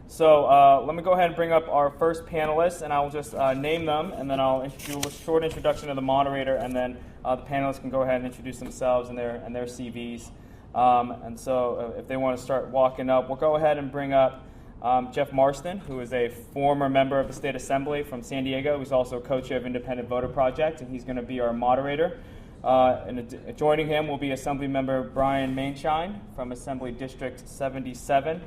So let me go ahead and bring up our first panelists, and I'll just name them, and then I'll do a short introduction to the moderator, and then the panelists can go ahead and introduce themselves and their CVs. And so if they want to start walking up, we'll go ahead and bring up Jeff Marston, who is a former member of the State Assembly from San Diego. He's also co-chair of Independent Voter Project, and he's going to be our moderator. And joining him will be Assembly Member Brian Mainshine from Assembly District 77.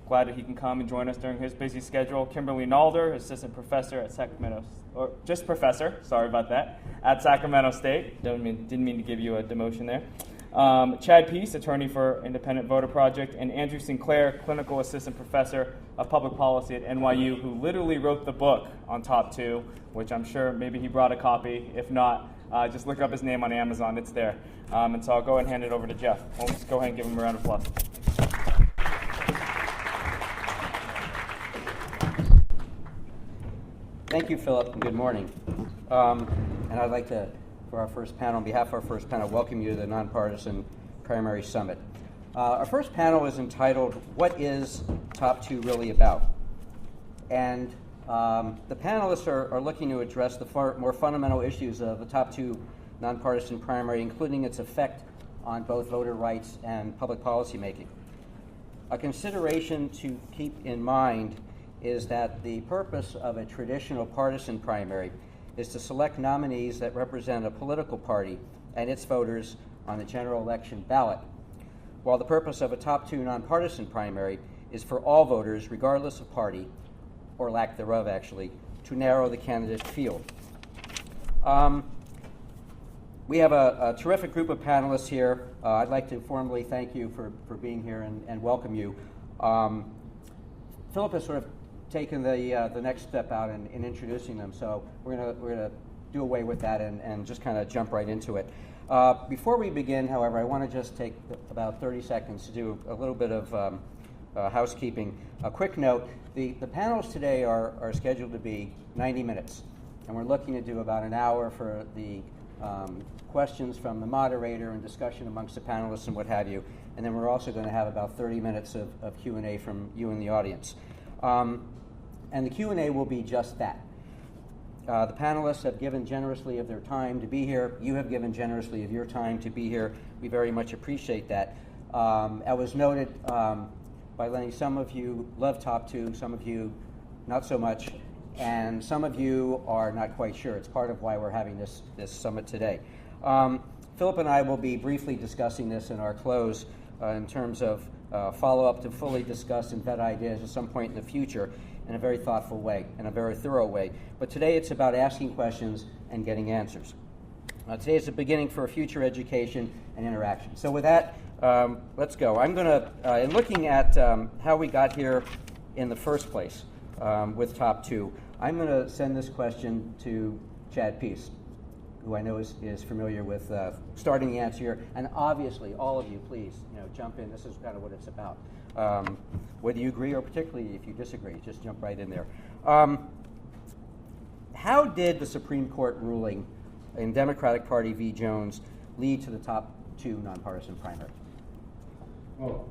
Glad that he can come and join us during his busy schedule. Kimberly Nalder, assistant professor at Sacramento, or just professor, sorry about that, at Sacramento State. Didn't mean to give you a demotion there. Chad Peace, attorney for Independent Voter Project, and Andrew Sinclair, clinical assistant professor of public policy at NYU, who literally wrote the book on Top 2, which I'm sure maybe he brought a copy. If not, just look up his name on Amazon. It's there. And so I'll go ahead and hand it over to Jeff. We'll just go ahead and give him a round of applause. Thank you, Philip, and good morning. And I'd like to, for our first panel, on behalf of our first panel, welcome you to the Nonpartisan Primary Summit. Our first panel is entitled, What is Top 2 Really About? And the panelists are looking to address the more fundamental issues of the Top 2 nonpartisan primary, including its effect on both voter rights and public policy making. A consideration to keep in mind is that the purpose of a traditional partisan primary is to select nominees that represent a political party and its voters on the general election ballot, while the purpose of a Top 2 nonpartisan primary is for all voters, regardless of party, or lack thereof actually, to narrow the candidate field. We have a terrific group of panelists here. I'd like to formally thank you for being here and welcome you. Philip has sort of taken the next step out in introducing them, so we're gonna do away with that and just kind of jump right into it. Before we begin, however, I want to just take about 30 seconds to do a little bit of housekeeping. A quick note, the panels today are scheduled to be 90 minutes, and we're looking to do about an hour for the questions from the moderator and discussion amongst the panelists and what have you, and then we're also going to have about 30 minutes of Q&A from you in the audience. And the Q&A will be just that. The panelists have given generously of their time to be here. You have given generously of your time to be here. We very much appreciate that. It was noted by Lenny, some of you love Top 2, some of you not so much, and some of you are not quite sure. It's part of why we're having this summit today. Philip and I will be briefly discussing this in our close in terms of follow-up to fully discuss and vet ideas at some point in the future in a very thoughtful way, in a very thorough way. But today it's about asking questions and getting answers. Today is the beginning for a future education and interaction. So with that, let's go. I'm going to, in looking at how we got here in the first place with Top 2, I'm going to send this question to Chad Peace, who I know is familiar with starting the answer here. And obviously, all of you, please, jump in. This is kind of what it's about. Whether you agree or particularly if you disagree, just jump right in there. How did the Supreme Court ruling in Democratic Party v. Jones lead to the Top 2 nonpartisan primary? Well,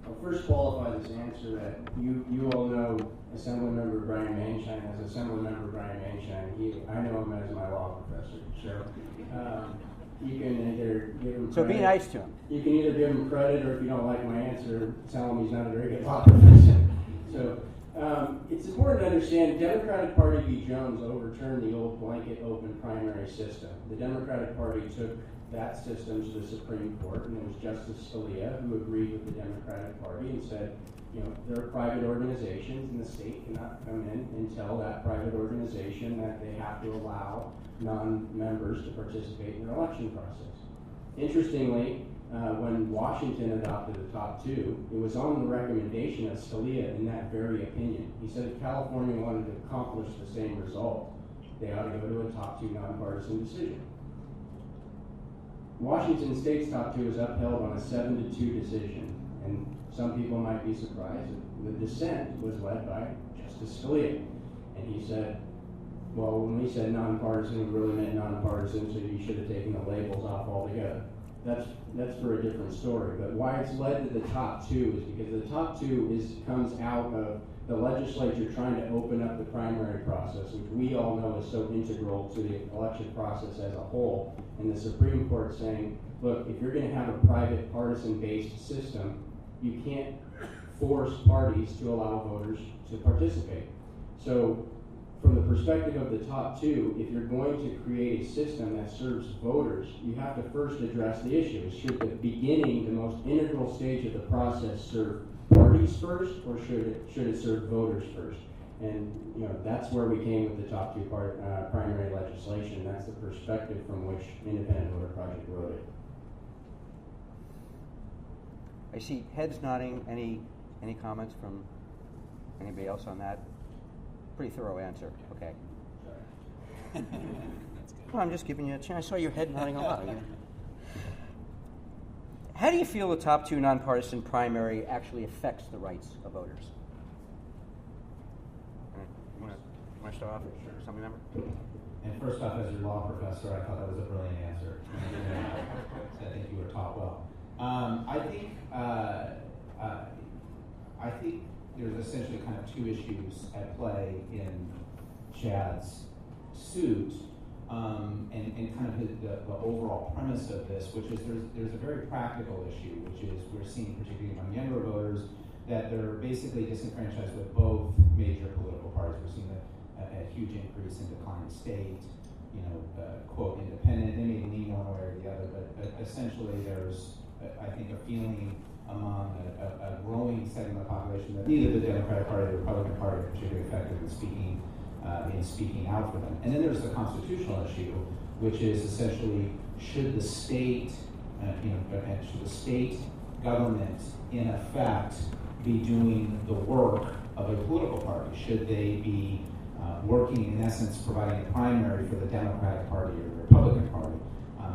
I'll first qualify this answer that you all know Assemblymember Brian Mainshine as Assemblymember Brian Mainshine. I know him as my law professor. So you can either give him credit. So be nice to him. You can either give him credit, or if you don't like my answer, tell him he's not a very good law professor. So it's important to understand Democratic Party v. Jones overturned the old blanket open primary system. The Democratic Party took that system to the Supreme Court, and it was Justice Scalia who agreed with the Democratic Party and said, there are private organizations, and the state cannot come in and tell that private organization that they have to allow non-members to participate in their election process. Interestingly, when Washington adopted the Top 2, it was on the recommendation of Scalia in that very opinion. He said if California wanted to accomplish the same result, they ought to go to a Top 2 nonpartisan decision. Washington State's Top 2 was upheld on a 7-2 decision, and some people might be surprised that the dissent was led by Justice Scalia. And he said, well, when we said nonpartisan, we really meant nonpartisan, so you should have taken the labels off altogether. That's for a different story. But why it's led to the Top 2 is because the Top 2 comes out of the legislature trying to open up the primary process, which we all know is so integral to the election process as a whole, and the Supreme Court saying, look, if you're going to have a private partisan-based system, you can't force parties to allow voters to participate. So from the perspective of the top two, if you're going to create a system that serves voters, you have to first address the issue. Should the beginning, the most integral stage of the process, serve parties first, or should it serve voters first? And that's where we came with the top two primary legislation. That's the perspective from which Independent Voter Project wrote it. I see heads nodding. Any comments from anybody else on that? Pretty thorough answer. Okay. Well, I'm just giving you a chance. I saw your head nodding a lot. How do you feel the top two nonpartisan primary actually affects the rights of voters? You want to start off? Sure. Assembly member? And first off, as your law professor, I thought that was a brilliant answer. I think you were taught well. I think there's essentially kind of two issues at play in Chad's suit, and kind of the overall premise of this, which is there's a very practical issue, which is we're seeing, particularly among younger voters, that they're basically disenfranchised with both major political parties. We're seeing a huge increase in decline state, quote, independent. They may lean one way or the other, but essentially there's, I think, a feeling among a growing segment of the population that neither the Democratic Party or the Republican Party are particularly effective in speaking out for them. And then there's the constitutional issue, which is essentially should the state, should the state government in effect be doing the work of a political party? Should they be working, in essence, providing a primary for the Democratic Party or the Republican Party?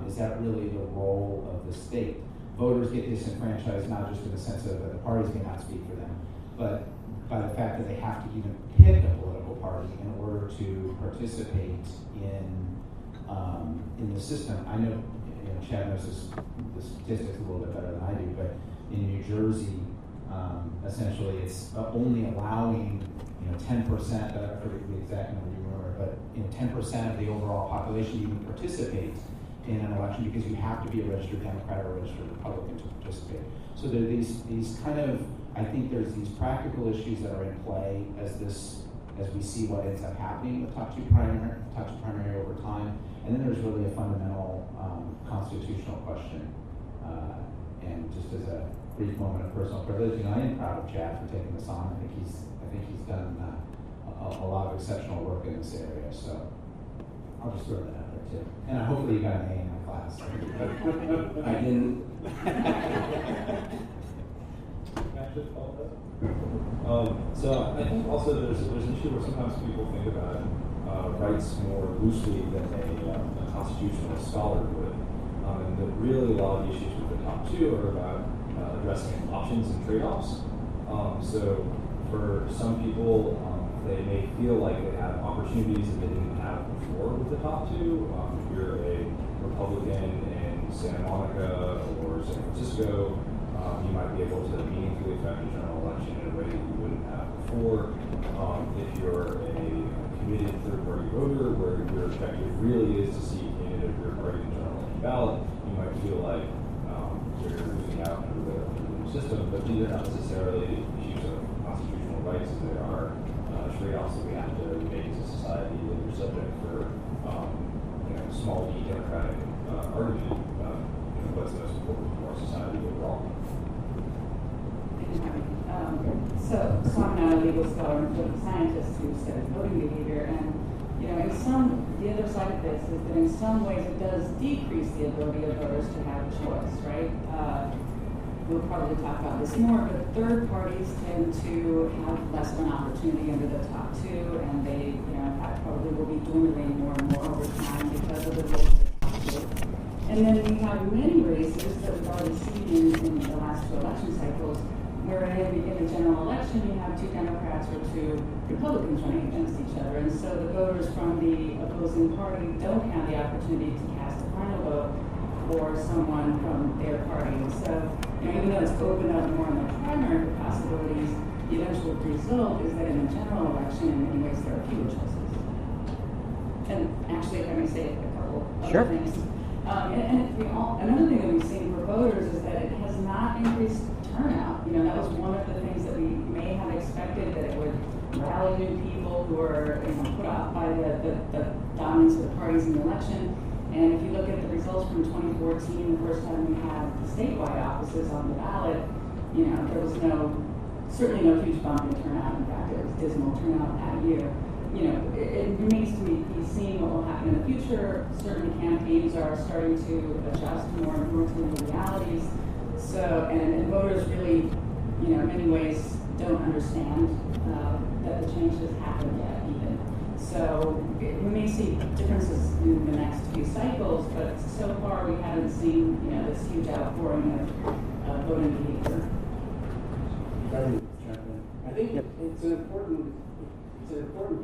Is that really the role of the state? Voters get disenfranchised not just in the sense of that the parties may not speak for them, but by the fact that they have to even pick a political party in order to participate in the system. I know, Chad knows the statistics a little bit better than I do, but in New Jersey, essentially it's only allowing 10%, I forget the exact number you remember, but 10% of the overall population to even participate in an election because you have to be a registered Democrat or a registered Republican to participate. So there are these kind of, I think there's these practical issues that are in play as we see what ends up happening with top two primary over time. And then there's really a fundamental constitutional question. And just as a brief moment of personal privilege, I am proud of Chad for taking this on. I think he's done a lot of exceptional work in this area. So I'll just throw that out there too. And hopefully you got an A in my class. I didn't. So I think also there's an issue where sometimes people think about rights more loosely than a constitutional scholar would. And that really a lot of the issues with the top two are about addressing options and trade-offs. So for some people, they may feel like they have opportunities that they didn't have before with the top two. If you're a Republican in Santa Monica or San Francisco, you might be able to meaningfully affect the general election in a way that you wouldn't have before. If you're a committed third-party voter, where your objective really is to see a candidate of your party in the general election ballot, you might feel like you're losing out under the new system. But these are not necessarily issues of constitutional rights, as they are trade-offs that we have to make as a society that are subject for small d democratic argument about what's most important to our society overall. So I'm not a legal scholar, I'm a political scientist who studies voting behavior, and the other side of this is that in some ways it does decrease the ability of voters to have a choice, right? We'll probably talk about this more, but third parties tend to have less of an opportunity under the top two, and they, in fact, probably will be dwindling more and more over time because of the rules of the top two. And then we have many races that we've already seen in the last two election cycles, where in a general election you have two Democrats or two Republicans running against each other, and so the voters from the opposing party don't have the opportunity to cast a final vote for someone from their party. And so, even though it's opened up more and more primary possibilities, the eventual result is that in the general election, in many ways, there are fewer choices. And actually, if I may say a couple Sure. other things. Another thing that we've seen for voters is that it has not increased turnout. You know, that was one of the things that we may have expected, that it would rally new people who are, you know, put off by the dominance of the parties in the election. And if you look at the results from 2014, the first time we had the statewide offices on the ballot, you know, there was certainly no huge bump in turnout. In fact, it was dismal turnout that year. You know, it remains to be seen what will happen in the future. Certainly campaigns are starting to adjust more and more to the realities. So, and voters really, you know, in many ways don't understand that the change has happened yet even. So we may see differences in the next few cycles, but so far we haven't seen, you know, this huge outpouring of voting behavior. If I can jump in. I think it's an important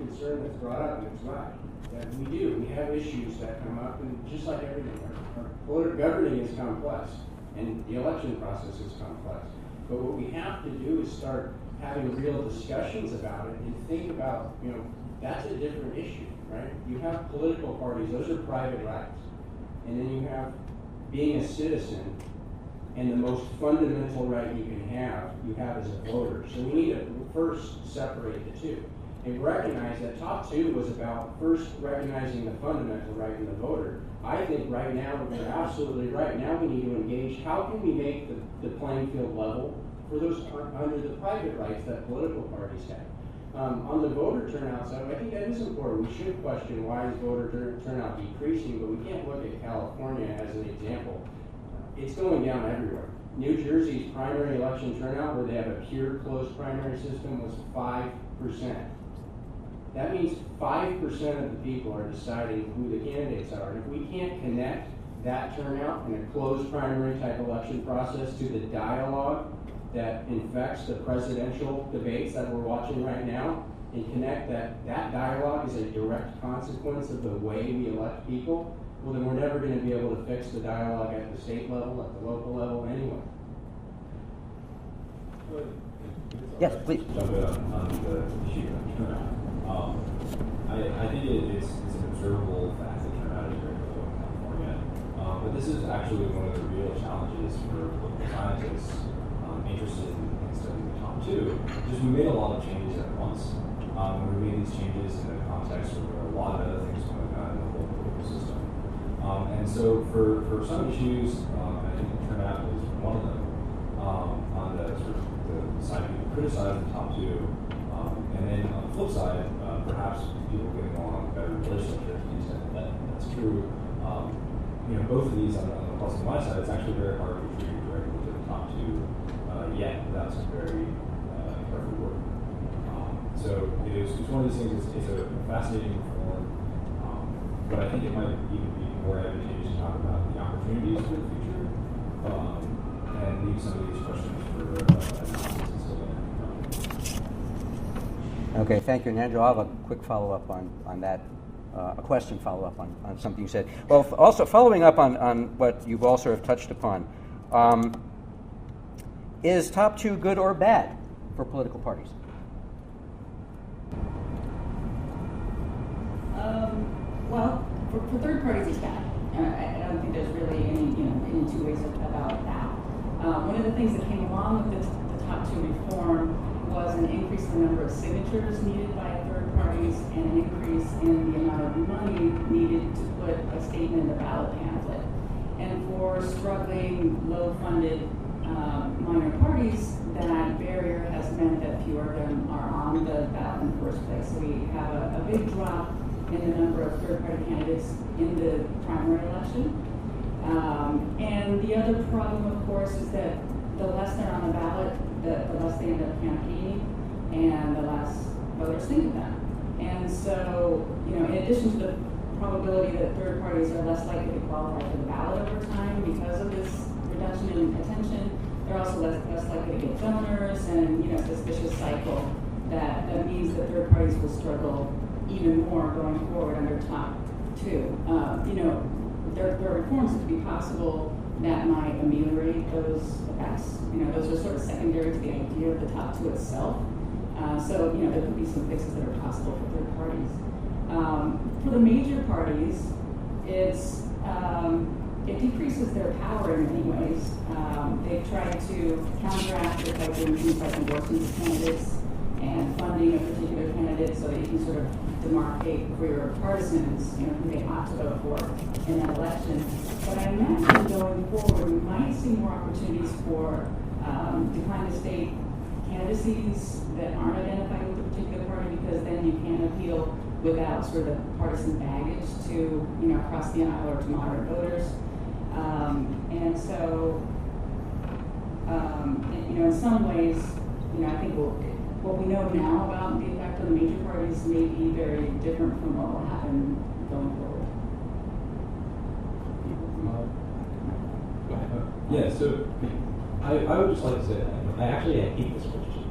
concern that's brought up, and it's right. That we have issues that come up, and just like everything, our political governing is complex, and the election process is complex. But what we have to do is start having real discussions about it and think about, you know, that's a different issue, right? You have political parties; those are private rights, and then you have being a citizen. And the most fundamental right you have as a voter. So we need to first separate the two and recognize that top two was about first recognizing the fundamental right in the voter. I think right now, we're absolutely right. Now we need to engage, how can we make the playing field level for those under the private rights that political parties have? On the voter turnout side, I think that is important. We should question why is voter turnout decreasing, but we can't look at California as an example. It's going down everywhere. New Jersey's primary election turnout, where they have a pure closed primary system, was 5%. That means 5% of the people are deciding who the candidates are. And if we can't connect that turnout in a closed primary type election process to the dialogue that infects the presidential debates that we're watching right now, and connect that dialogue is a direct consequence of the way we elect people, well, then we're never going to be able to fix the dialogue at the state level, at the local level, anyway. Yes, please. Jump in on the issue of turnout. I think it's an observable fact that turnout is very low in California. But this is actually one of the real challenges for political scientists interested in studying the top two. Just we made a lot of changes at once. We made these changes in the context of a lot of other things going on in the whole political system. And so for some issues, I think the turnout is one of them. On the sort of the side people criticize the top two, and then on the flip side, perhaps people getting along better in the legislature to the extent that's true. You know, both of these on the plus and minus side, it's actually very hard to attribute directly to the top two yet without some very careful work. So it's one of these things. It's a fascinating reform, but I think it might even be more advantageous to talk about the opportunities for the future, and leave some of these questions for analysis until then. Okay, thank you. And Andrew, I'll have a quick follow-up on that, a question follow-up on something you said. Well, also following up on what you've also have touched upon, is top two good or bad for political parties? Well, for third parties, it's bad. I don't think there's really any two ways about that. One of the things that came along with the top two reform was an increase in the number of signatures needed by third parties and an increase in the amount of money needed to put a statement in the ballot pamphlet. And for struggling, low-funded minor parties, that barrier has meant that fewer of them are on the ballot in the first place. So we have a big drop in the number of third-party candidates in the primary election. And the other problem, of course, is that the less they're on the ballot, the less they end up campaigning, and the less voters think of them. And so, in addition to the probability that third parties are less likely to qualify for the ballot over time because of this reduction in attention, they're also less likely to get donors, and this vicious cycle that means that third parties will struggle even more going forward under top two. There are reforms that could be possible that might ameliorate those effects. Those are sort of secondary to the idea of the top two itself. So, there could be some fixes that are possible for third parties. For the major parties, it decreases their power in many ways. They've tried to counteract it by doing things like endorsements of candidates and funding of particular candidates so that you can sort of demarcate for your partisans, who they ought to vote for in that election. But I imagine going forward, we might see more opportunities for decline to state candidacies that aren't identified with a particular party, because then you can appeal without sort of partisan baggage to, across the aisle or to moderate voters. And so, in some ways, I think what we know now about the effect of the major parties may be very different from what will happen going forward. Go ahead. Yeah, so I would just like to say, I hate this question.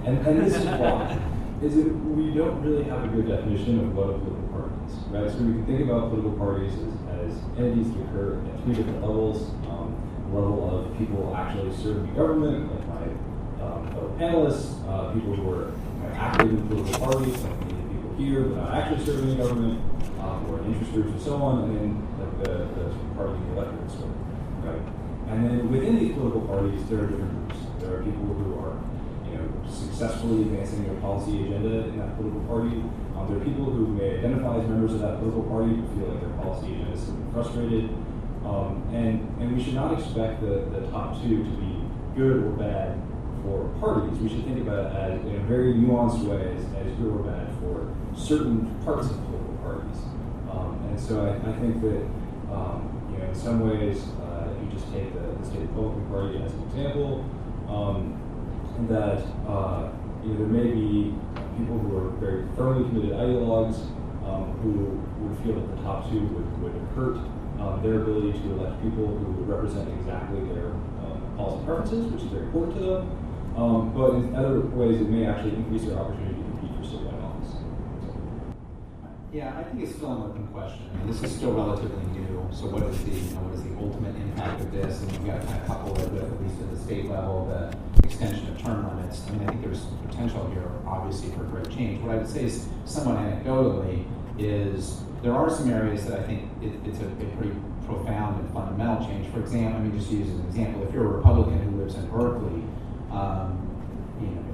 And this is why. Is that we don't really have a good definition of what a political party is, right? So we can think about political parties as entities that occur at three different levels. Level of people actually serving the government, like my fellow panelists, people who are active in political parties, like many people here, but not actually serving the government, or interest groups and so on, and then like the party of the electorate sort of, right? And then within these political parties, there are different groups. There are people who are successfully advancing their policy agenda in that political party. There are people who may identify as members of that political party but feel like their policy agenda is frustrated. And we should not expect the top two to be good or bad for parties. We should think about it as, in a very nuanced way, as good or bad for certain parts of political parties. And so I think that, in some ways, if you just take the State Republican Party as an example, that there may be people who are very firmly committed ideologues who would feel that the top two would hurt their ability to elect people who would represent exactly their policy preferences, which is very important to them. But in other ways, it may actually increase their opportunity to compete for citywide office. Yeah, I think it's still an open question. I mean, this is still relatively new. So what is the ultimate impact of this? And you've got to kind of couple it with, at least at the state level, the extension of term limits. I mean, I think there's potential here, obviously, for great change. What I would say is, somewhat anecdotally, is there are some areas that I think it's a pretty profound and fundamental change. For example, let me just use an example. If you're a Republican who lives in Berkeley,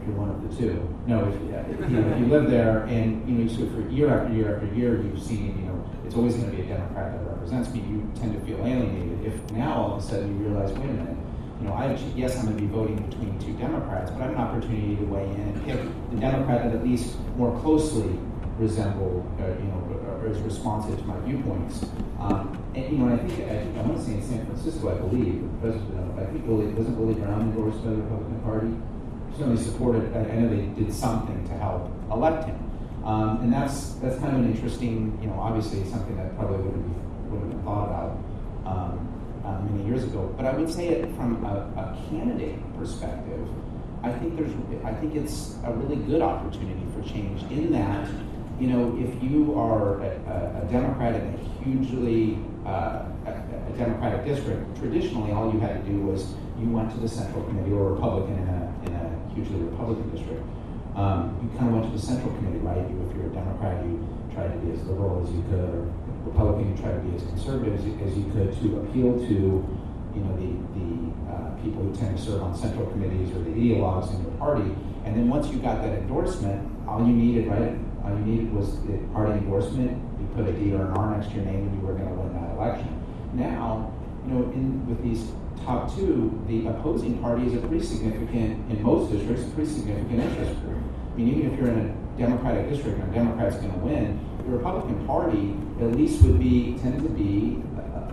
if you're one of the two, if you live there and so for year after year after year, you've seen it's always going to be a Democrat that represents me. You tend to feel alienated. If now all of a sudden you realize, wait a minute, yes, I'm going to be voting between two Democrats, but I have an opportunity to weigh in and pick the Democrat that at least more closely resemble, or is responsive to my viewpoints. And I think I want to say in San Francisco, I believe, the president, I think wasn't Willie Brown endorsed by the Republican Party? Certainly supported. I know they did something to help elect him, and that's kind of an interesting, obviously something that probably would have been thought about many years ago. But I would say it from a candidate perspective, I think it's a really good opportunity for change in that, if you are a Democrat in a hugely a Democratic district, traditionally all you had to do was you went to the Central Committee, or a Republican in a hugely Republican district. You kind of went to the Central Committee, right? If you're a Democrat, you tried to be as liberal as you could, or Republican, you tried to be as conservative as you could to appeal to, the people who tend to serve on Central Committees or the ideologues in your party. And then once you got that endorsement, all you needed was the party endorsement. You put a D or an R next to your name, and you were going to win that election. Now, with these top two, the opposing party is a pretty significant, in most districts, a pretty significant interest group. I mean, even if you're in a Democratic district and a Democrat's going to win, the Republican Party at least tend to be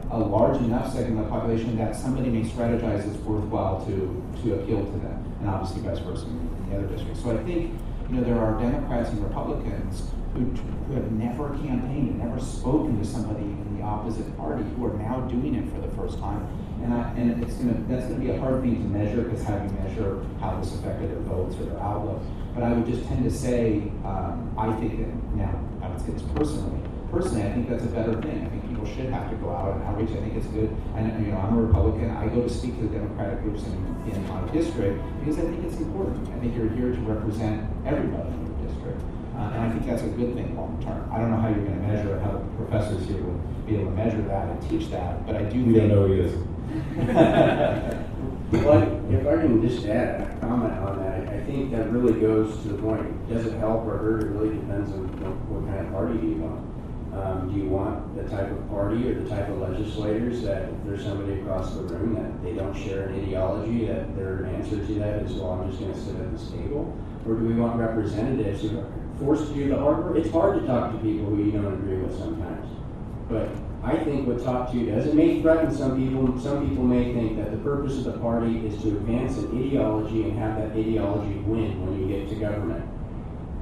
a large enough segment of the population that somebody may strategize it's worthwhile to appeal to them, and obviously vice versa in the other districts. So I think there are Democrats and Republicans who have never campaigned and never spoken to somebody in the opposite party who are now doing it for the first time. And that's going to be a hard thing to measure, because how do you measure how this affected their votes or their outlook? But I would just tend to say, I think that now, I would say this personally, I think that's a better thing. I think people should have to go out and outreach. I think it's good. And I'm a Republican. I go to speak to the Democratic groups in my district because I think it's important. I think you're here to represent everybody in your district. And I think that's a good thing long term. I don't know how you're going to measure it, how the professors here would be able to measure that and teach that, but I do We think... don't know either. Well, if I can just add a comment on that, I think that really goes to the point. Does it help or hurt? It really depends on what kind of party do you want. Do you want the type of party or the type of legislators that if there's somebody across the room that they don't share an ideology, that their answer to that is, well, I'm just going to sit at this table? Or do we want representatives who are forced to do the hard work? It's hard to talk to people who you don't agree with sometimes. But I think what Top 2 does, it may threaten some people. Some people may think that the purpose of the party is to advance an ideology and have that ideology win when you get to government.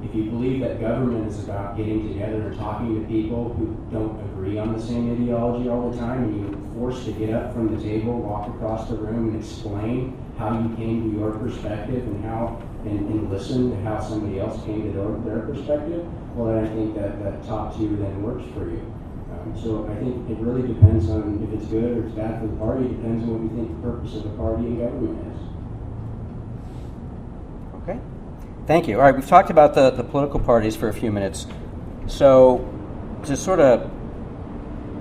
If you believe that government is about getting together and talking to people who don't agree on the same ideology all the time, and you're forced to get up from the table, walk across the room, and explain how you came to your perspective and listen to how somebody else came to their perspective, well, then I think that Top 2 then works for you. So I think it really depends on if it's good or it's bad for the party. It depends on what you think the purpose of the party and government is. Okay. Thank you. All right, we've talked about the political parties for a few minutes. So to sort of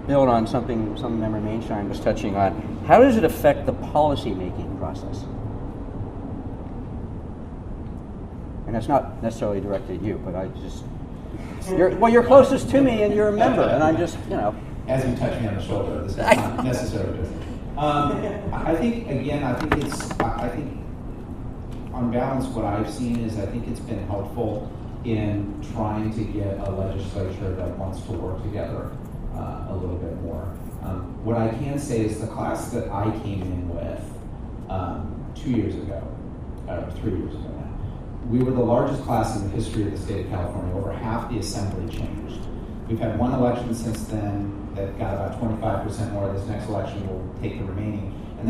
build on something Member Mainshine was touching on, how does it affect the policy-making process? And that's not necessarily directed at you, but I just... You're closest to me, and you're a member, and I'm just, As you touch me on the shoulder, this is not necessarily business. I think on balance, what I've seen is I think it's been helpful in trying to get a legislature that wants to work together a little bit more. What I can say is the class that I came in with 2 years ago, or 3 years ago now, we were the largest class in the history of the state of California. Over half the assembly changed. We've had one election since then that got about 25% more. This next election will take the remaining. And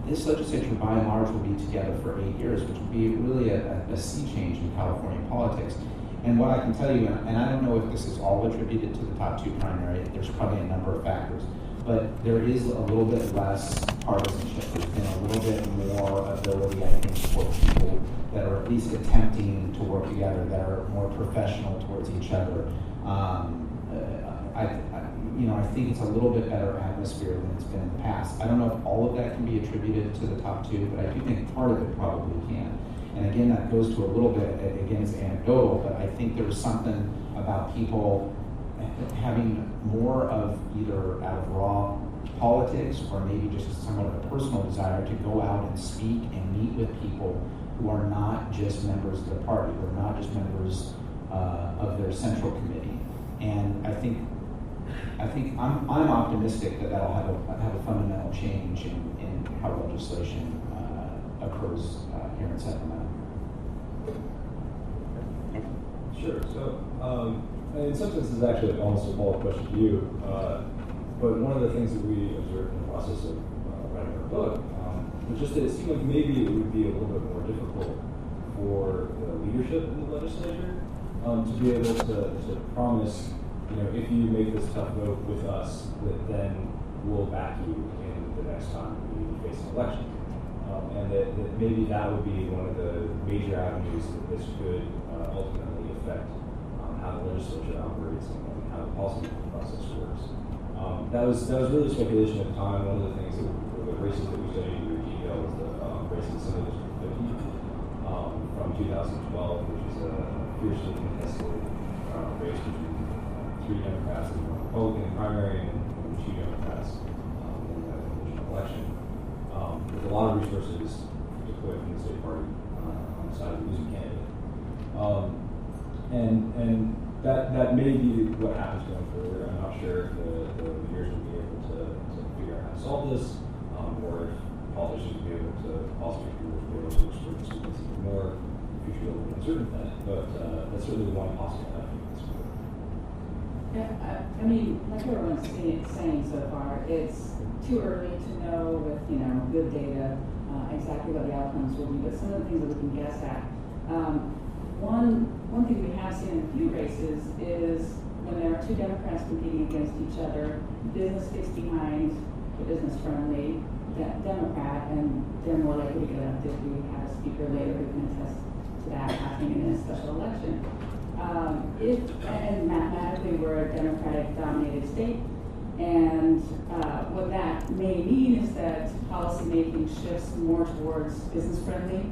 this legislature, by and large, will be together for 8 years, which will be really a sea change in California politics. And what I can tell you, and I don't know if this is all attributed to the Top 2 primary, there's probably a number of factors, but there is a little bit less partisanship. There's been a little bit more ability, I think, for people that are at least attempting to work together, that are more professional towards each other. I think it's a little bit better atmosphere than it's been in the past. I don't know if all of that can be attributed to the Top 2, but I do think part of it probably can. And again, that goes to a little bit, again, it's anecdotal, but I think there's something about people having more of either out of raw politics or maybe just somewhat of a personal desire to go out and speak and meet with people who are not just members of the party, who are not just members of their central committee. And I think I'm optimistic that that'll have a fundamental change in how legislation occurs here in Sacramento. Sure. So, in some senses, actually, almost a follow-up question to you. But one of the things that we observed in the process of writing our book was just that it seemed like maybe it would be a little bit more difficult for the leadership in the legislature to be able to promise, if you make this tough vote with us, that then we'll back you in the next time we face an election. And that maybe that would be one of the major avenues that this could ultimately affect how the legislature operates and how the policy process works. That was really speculation at the time. One of the things the races that we studied in detail was the race in Senate District 50 from 2012, which is a fiercely contested race between 3 Democrats in the Republican primary and 2 Democrats in the original election. With a lot of resources deployed from the state party on the side of the losing candidate. And that may be what happens going forward. I'm not sure if the leaders will be able to figure out how to solve this, or if politicians will be able to, policymakers will be able to explore this even more. The future will be uncertain than that, but that's certainly one possible avenue. Yeah, I mean, like everyone's saying so far, it's too early to know with good data exactly what the outcomes will be. But some of the things that we can guess at. One thing we have seen in a few races is when there are two Democrats competing against each other, business gets behind the business-friendly Democrat, and they're more likely to get elected. We have a speaker later who can attest to that happening in a special election. And mathematically, we're a Democratic-dominated state, and what that may mean is that policymaking shifts more towards business-friendly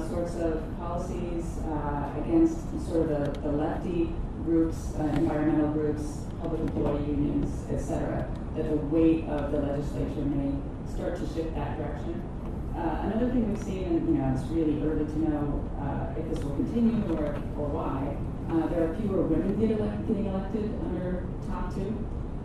sorts of policies against sort of the lefty groups, environmental groups, public employee unions, etc. That the weight of the legislature may start to shift that direction. Another thing we've seen, and it's really early to know if this will continue or why, there are fewer women getting elected under top two.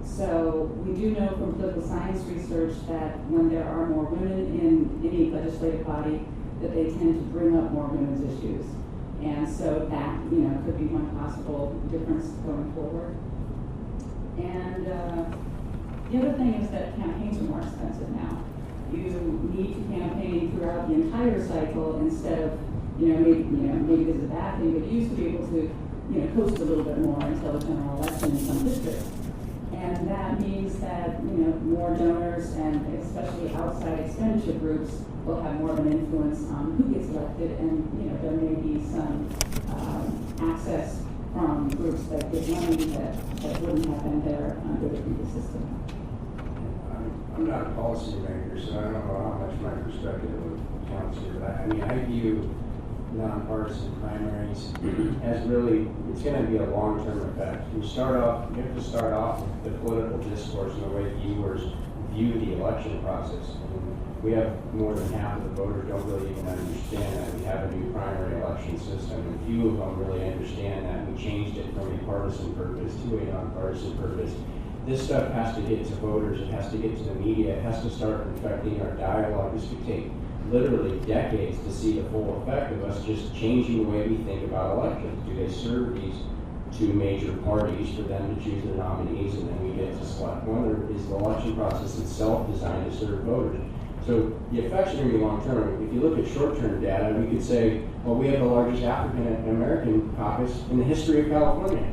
So we do know from political science research that when there are more women in any legislative body, that they tend to bring up more women's issues. And so that, could be one possible difference going forward. And the other thing is that campaigns are more expensive now. You need to campaign throughout the entire cycle instead of, maybe this is a bad thing, but you used to be able to, coast a little bit more until the general election in some districts. And that means that, more donors and especially outside expenditure groups will have more of an influence on who gets elected, and, there may be some access from groups that give money that wouldn't have been there under the previous system. I'm not a policymaker, so I don't know how much my perspective counts here. But I view nonpartisan primaries as really, it's going to be a long-term effect. You have to start off with the political discourse and the way viewers view the election process. We have more than half of the voters don't really even understand that we have a new primary election system, and few of them really understand that. We changed it from a partisan purpose to a nonpartisan purpose. This stuff has to get to voters, it has to get to the media, it has to start infecting our dialogue. This could take literally decades to see the full effect of us just changing the way we think about elections. Do they serve these two major parties for them to choose their nominees, and then we get to select one, or is the election process itself designed to serve voters? So the effects are going to be long term. If you look at short-term data, we could say, well, we have the largest African American caucus in the history of California.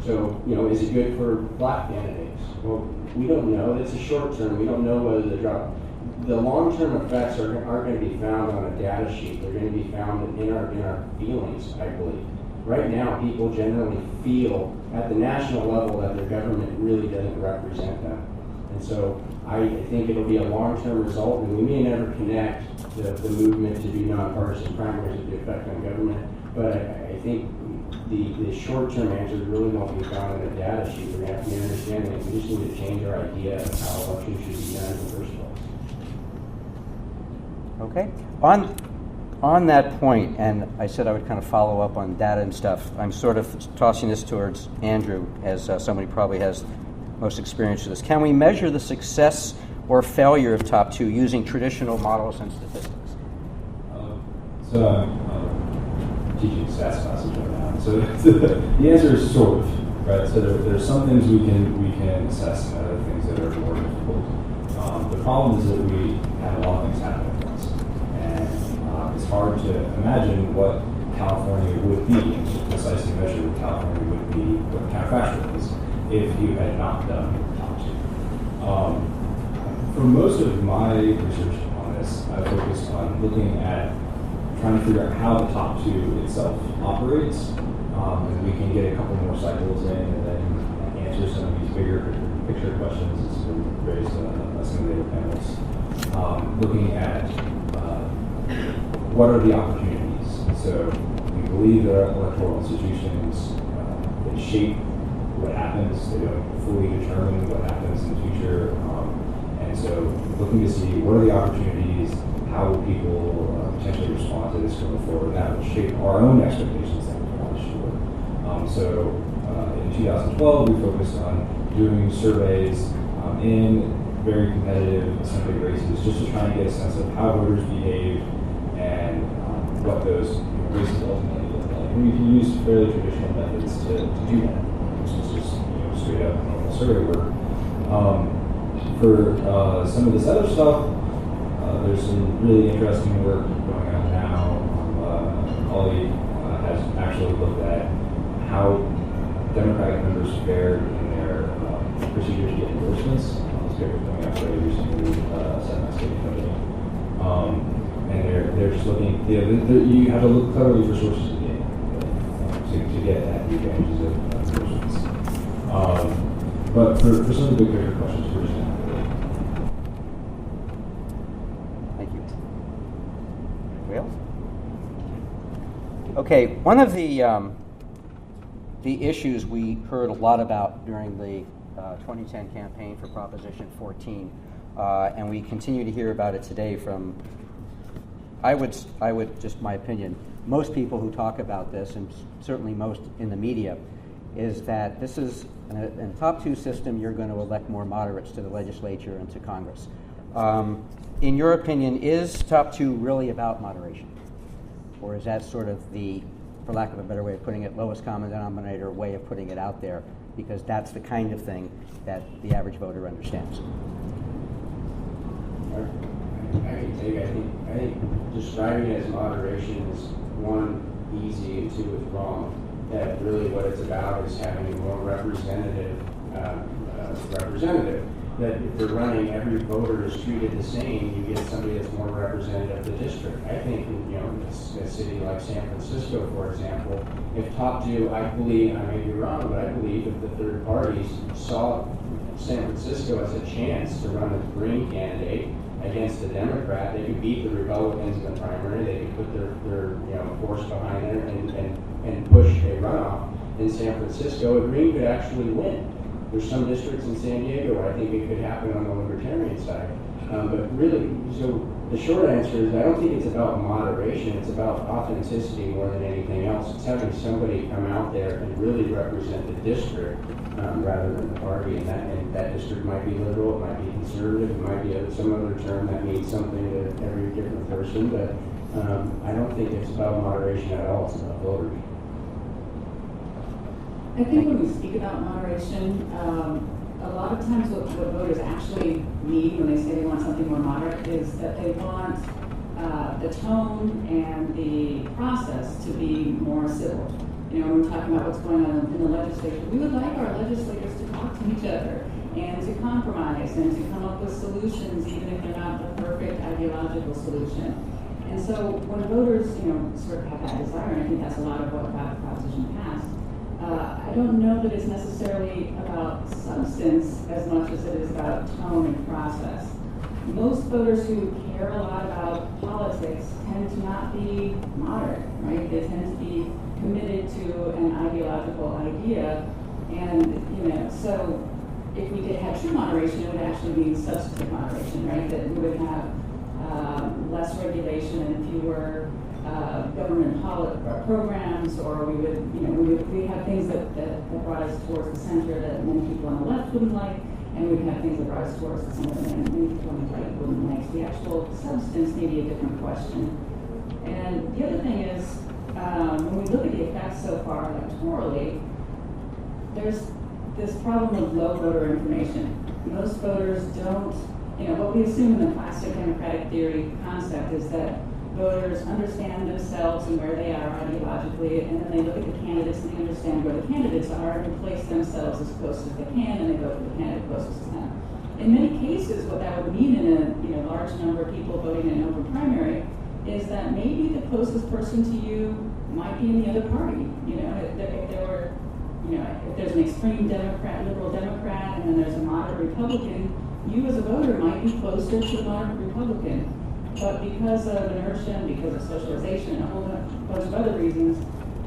So, is it good for black candidates? Well, we don't know. It's a short term. We don't know whether the drop. The long-term effects aren't going to be found on a data sheet. They're going to be found in our feelings, I believe. Right now, people generally feel at the national level that their government really doesn't represent them. And so I think it'll be a long-term result, and we may never connect the movement to do nonpartisan primaries with the effect on government, but I think the short-term answers really won't be found in a data sheet. We're going to have to understand that we just need to change our idea of how elections should be done in the first place. Okay. On that point, and I said I would kind of follow up on data and stuff, I'm sort of tossing this towards Andrew, as somebody who probably has most experience with this. Can we measure the success or failure of top two using traditional models and statistics? So I'm teaching stats classes right now. So the answer is sort of, right? So there's some things we can assess and other things that are more difficult. The problem is that we have a lot of things happening at once. And it's hard to imagine what California would be, and to precisely measure what California would be, what counterfactual is, if you had not done top two. For most of my research on this, I focused on looking at trying to figure out how the top two itself operates, and we can get a couple more cycles in and then answer some of these bigger picture questions that's been raised by some of the other panels. Looking at what are the opportunities. So we believe there are electoral institutions that shape what happens. They don't fully determine what happens in the future. And so looking to see what are the opportunities, how will people potentially respond to this going forward, and that will shape our own expectations that we want to sure. So in 2012, we focused on doing surveys in very competitive assembly races, just to try and get a sense of how voters behave and what those races ultimately look like. And we can use fairly traditional methods to do that, which is just straight up normal survey work. For some of this other stuff, there's some really interesting work going on now. A colleague has actually looked at how Democratic members fared in their procedure to get endorsements. This paper coming out very recently, sent by state company. And they're just looking, you have to look cleverly for sources of gain to get at the advantages of endorsements. But for some of the big picture questions, we're just going to have to wait. Thank you. Anybody else? Okay, one of the issues we heard a lot about during the 2010 campaign for Proposition 14, and we continue to hear about it today from, I would just my opinion, most people who talk about this, and certainly most in the media, is that this is, in a top two system, you're going to elect more moderates to the legislature and to Congress. In your opinion, is top two really about moderation? Or is that sort of the, for lack of a better way of putting it, lowest common denominator way of putting it out there, because that's the kind of thing that the average voter understands? I think describing it as moderation is, one, easy, and two, it's wrong. That really what it's about is having a more representative. That if they're running, every voter is treated the same. You get somebody that's more representative of the district. I think, a city like San Francisco, for example, if top two, I believe, I may be wrong, but I believe if the third parties saw San Francisco as a chance to run a Green candidate against a Democrat, they could beat the Republicans in the primary. They could put their force behind it and push a runoff in San Francisco. A Green could actually win. There's some districts in San Diego where I think it could happen on the libertarian side. But really, so the short answer is I don't think it's about moderation. It's about authenticity more than anything else. It's having somebody come out there and really represent the district rather than the party. And that district might be liberal, it might be conservative, it might be some other term that means something to every different person. But I don't think it's about moderation at all. It's about voters. I think when we speak about moderation, a lot of times what voters actually need when they say they want something more moderate is that they want the tone and the process to be more civil. When we're talking about what's going on in the legislature, we would like our legislators to talk to each other and to compromise and to come up with solutions, even if they're not the perfect ideological solution. And so when voters, sort of have that desire, and I think that's a lot of what got the proposition passed, I don't know that it's necessarily about substance as much as it is about tone and process. Most voters who care a lot about politics tend to not be moderate, right? They tend to be committed to an ideological idea. And, so if we did have true moderation, it would actually be substantive moderation, right? That we would have less regulation and fewer government programs, or we have things that brought us towards the center that many people on the left wouldn't like, and we'd have things that brought us towards the center that many people on the right wouldn't like. So the actual substance may be a different question. And the other thing is, when we look at the effects so far electorally, there's this problem of low voter information. Most voters don't, what we assume in the classic democratic theory concept is that voters understand themselves and where they are ideologically, and then they look at the candidates and they understand where the candidates are and place themselves as close as they can, and they vote for the candidate closest to them. In many cases, what that would mean in a large number of people voting in an open primary is that maybe the closest person to you might be in the other party. If there's an extreme liberal Democrat, and then there's a moderate Republican, you as a voter might be closer to the moderate Republican. But because of inertia and because of socialization and a whole bunch of other reasons,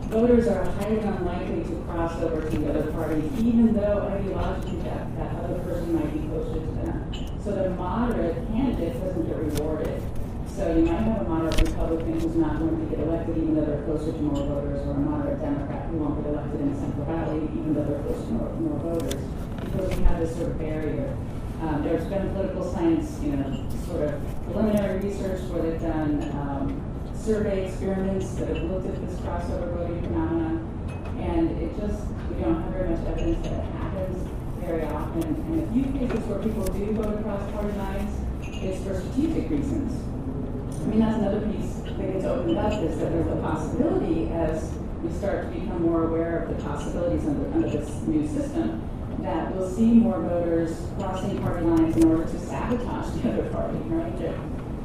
voters are highly unlikely to cross over to the other party, even though ideologically that other person might be closer to them. So the moderate candidate doesn't get rewarded. So you might have a moderate Republican who's not going to get elected, even though they're closer to more voters, or a moderate Democrat who won't get elected in the Central Valley, even though they're closer to more voters, because we have this sort of barrier. There's been political science, sort of preliminary research where they've done survey experiments that have looked at this crossover voting phenomenon, and we don't have very much evidence that it happens very often. And a few cases where people do vote across party lines, it's for strategic reasons. That's another piece that gets opened up, is that there's a possibility as we start to become more aware of the possibilities under this new system, that we'll see more voters crossing party lines in order to sabotage the other party, right?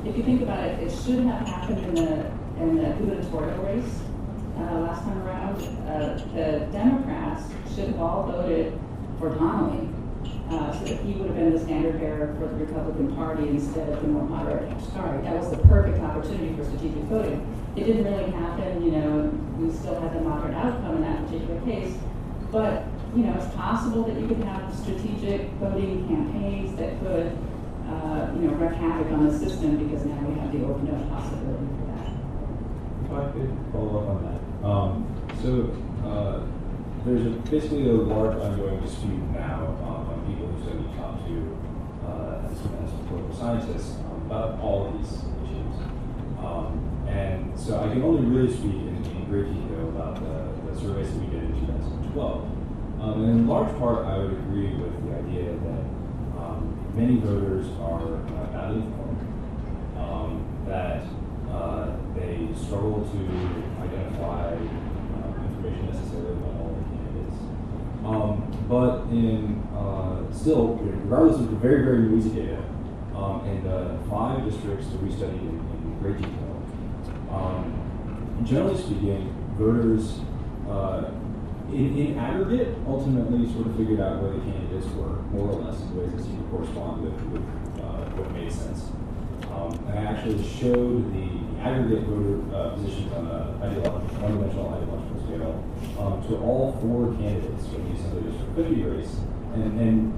If you think about it, it should have happened in the gubernatorial race last time around. The Democrats should have all voted for Donnelly, so that he would have been the standard bearer for the Republican Party instead of the more moderate Kashkari. That was the perfect opportunity for strategic voting. It didn't really happen, we still had the moderate outcome in that particular case, but it's possible that you could have strategic voting campaigns that could, wreak havoc on the system, because now we have the open up possibility for that. If I could follow up on that. There's basically a large ongoing dispute now on people who study top two as political scientists about all of these issues. And so I can only really speak in great detail about the surveys that we did in 2012. And in large part, I would agree with the idea that many voters are badly informed, that they struggle to identify information necessarily about all the candidates. But still, regardless of the very, very noisy data, in the 5 districts that we studied in great detail, generally speaking, voters in aggregate ultimately sort of figured out where the candidates were, more or less, in ways that seemed to correspond with what made sense. And I actually showed the aggregate voter positions on a one-dimensional ideological scale to all 4 candidates from the Assembly District 50 race. And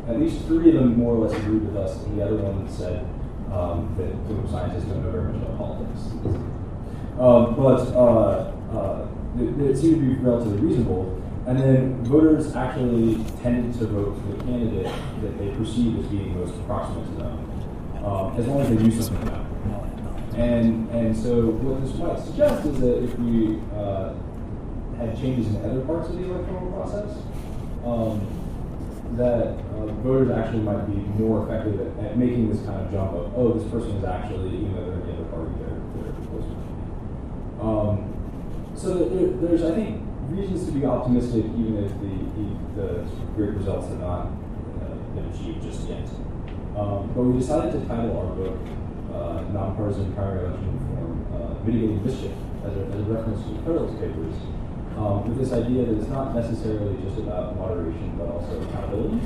at least 3 of them more or less agreed with us, and the other one said that political scientists don't know very much about politics. It seemed to be relatively reasonable. And then voters actually tended to vote for the candidate that they perceived as being most proximate to them, as long as they knew something about it. And so what this might suggest is that if we had changes in other parts of the electoral process, that voters actually might be more effective at making this kind of jump of, oh, this person is actually, even though they're in the other party, they're closer to me. So there's, I think, reasons to be optimistic, even if the great results have not been achieved just yet. But we decided to title our book Nonpartisan Primary Election Reform, Mitigating Mischief, as a reference to the Federalist Papers, with this idea that it's not necessarily just about moderation, but also accountability.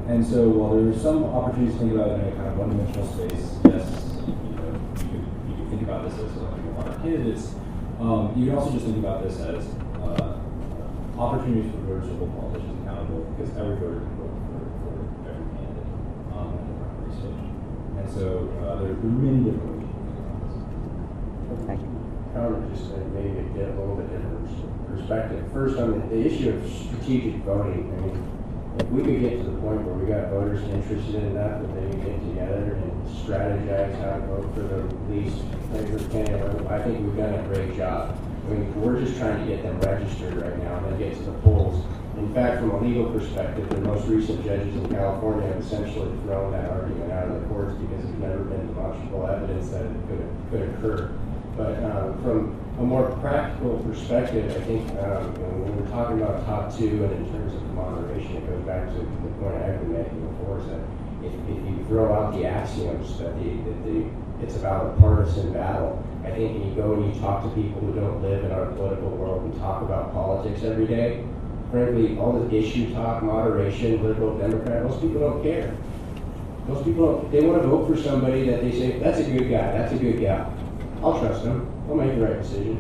And so while there are some opportunities to think about it in a kind of one-dimensional space, yes, you could think about this as electing a lot of candidates. You can also just think about this as opportunities for voters to hold politicians accountable, because every voter can vote for every candidate at the primary stage. And so there are many different ways to think about this. Thank you. I would just maybe get a little bit different perspective. First, on the issue of strategic voting, I mean, if we could get to the point where we got voters interested in that they could get together and strategize how to vote for the least favorite candidate, I think we've done a great job. I mean, we're just trying to get them registered right now and then get to the polls. In fact, from a legal perspective, the most recent judges in California have essentially thrown that argument out of the courts because there's never been demonstrable evidence that it could occur. But from a more practical perspective, I think when we're talking about top 2 and in terms of moderation, it goes back to the point I've been making before, is that if you throw out the axioms that it's about a partisan battle, I think when you go and you talk to people who don't live in our political world and talk about politics every day, frankly, all the issue talk, moderation, liberal, Democrat, most people don't care. Most people they want to vote for somebody that they say, that's a good guy, that's a good gal. I'll trust them. They'll make the right decision.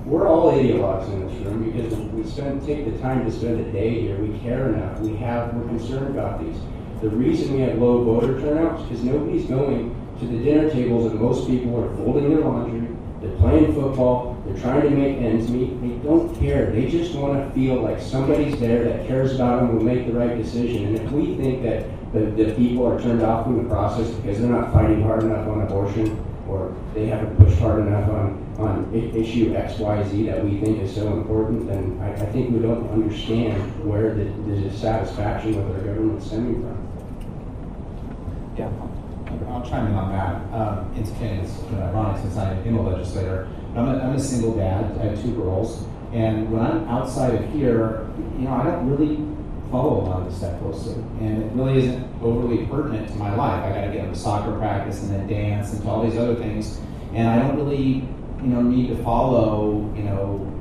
We're all ideologues in this room because we take the time to spend a day here. We care enough. We're concerned about these. The reason we have low voter turnout is because nobody's going to the dinner tables and most people are folding their laundry. They're playing football. They're trying to make ends meet. They don't care. They just want to feel like somebody's there that cares about them, will make the right decision. And if we think that the people are turned off from the process because they're not fighting hard enough on abortion, or they haven't pushed hard enough on issue X, Y, Z that we think is so important, then I think we don't understand where the dissatisfaction with our government is stemming from. Yeah. I'll chime in on that. It's ironic since I am a legislator. But I'm a single dad. I have 2 girls, and when I'm outside of here, I don't really follow a lot of this stuff closely, and it really isn't overly pertinent to my life. I got to get into soccer practice and then dance and all these other things, and I don't really, need to follow,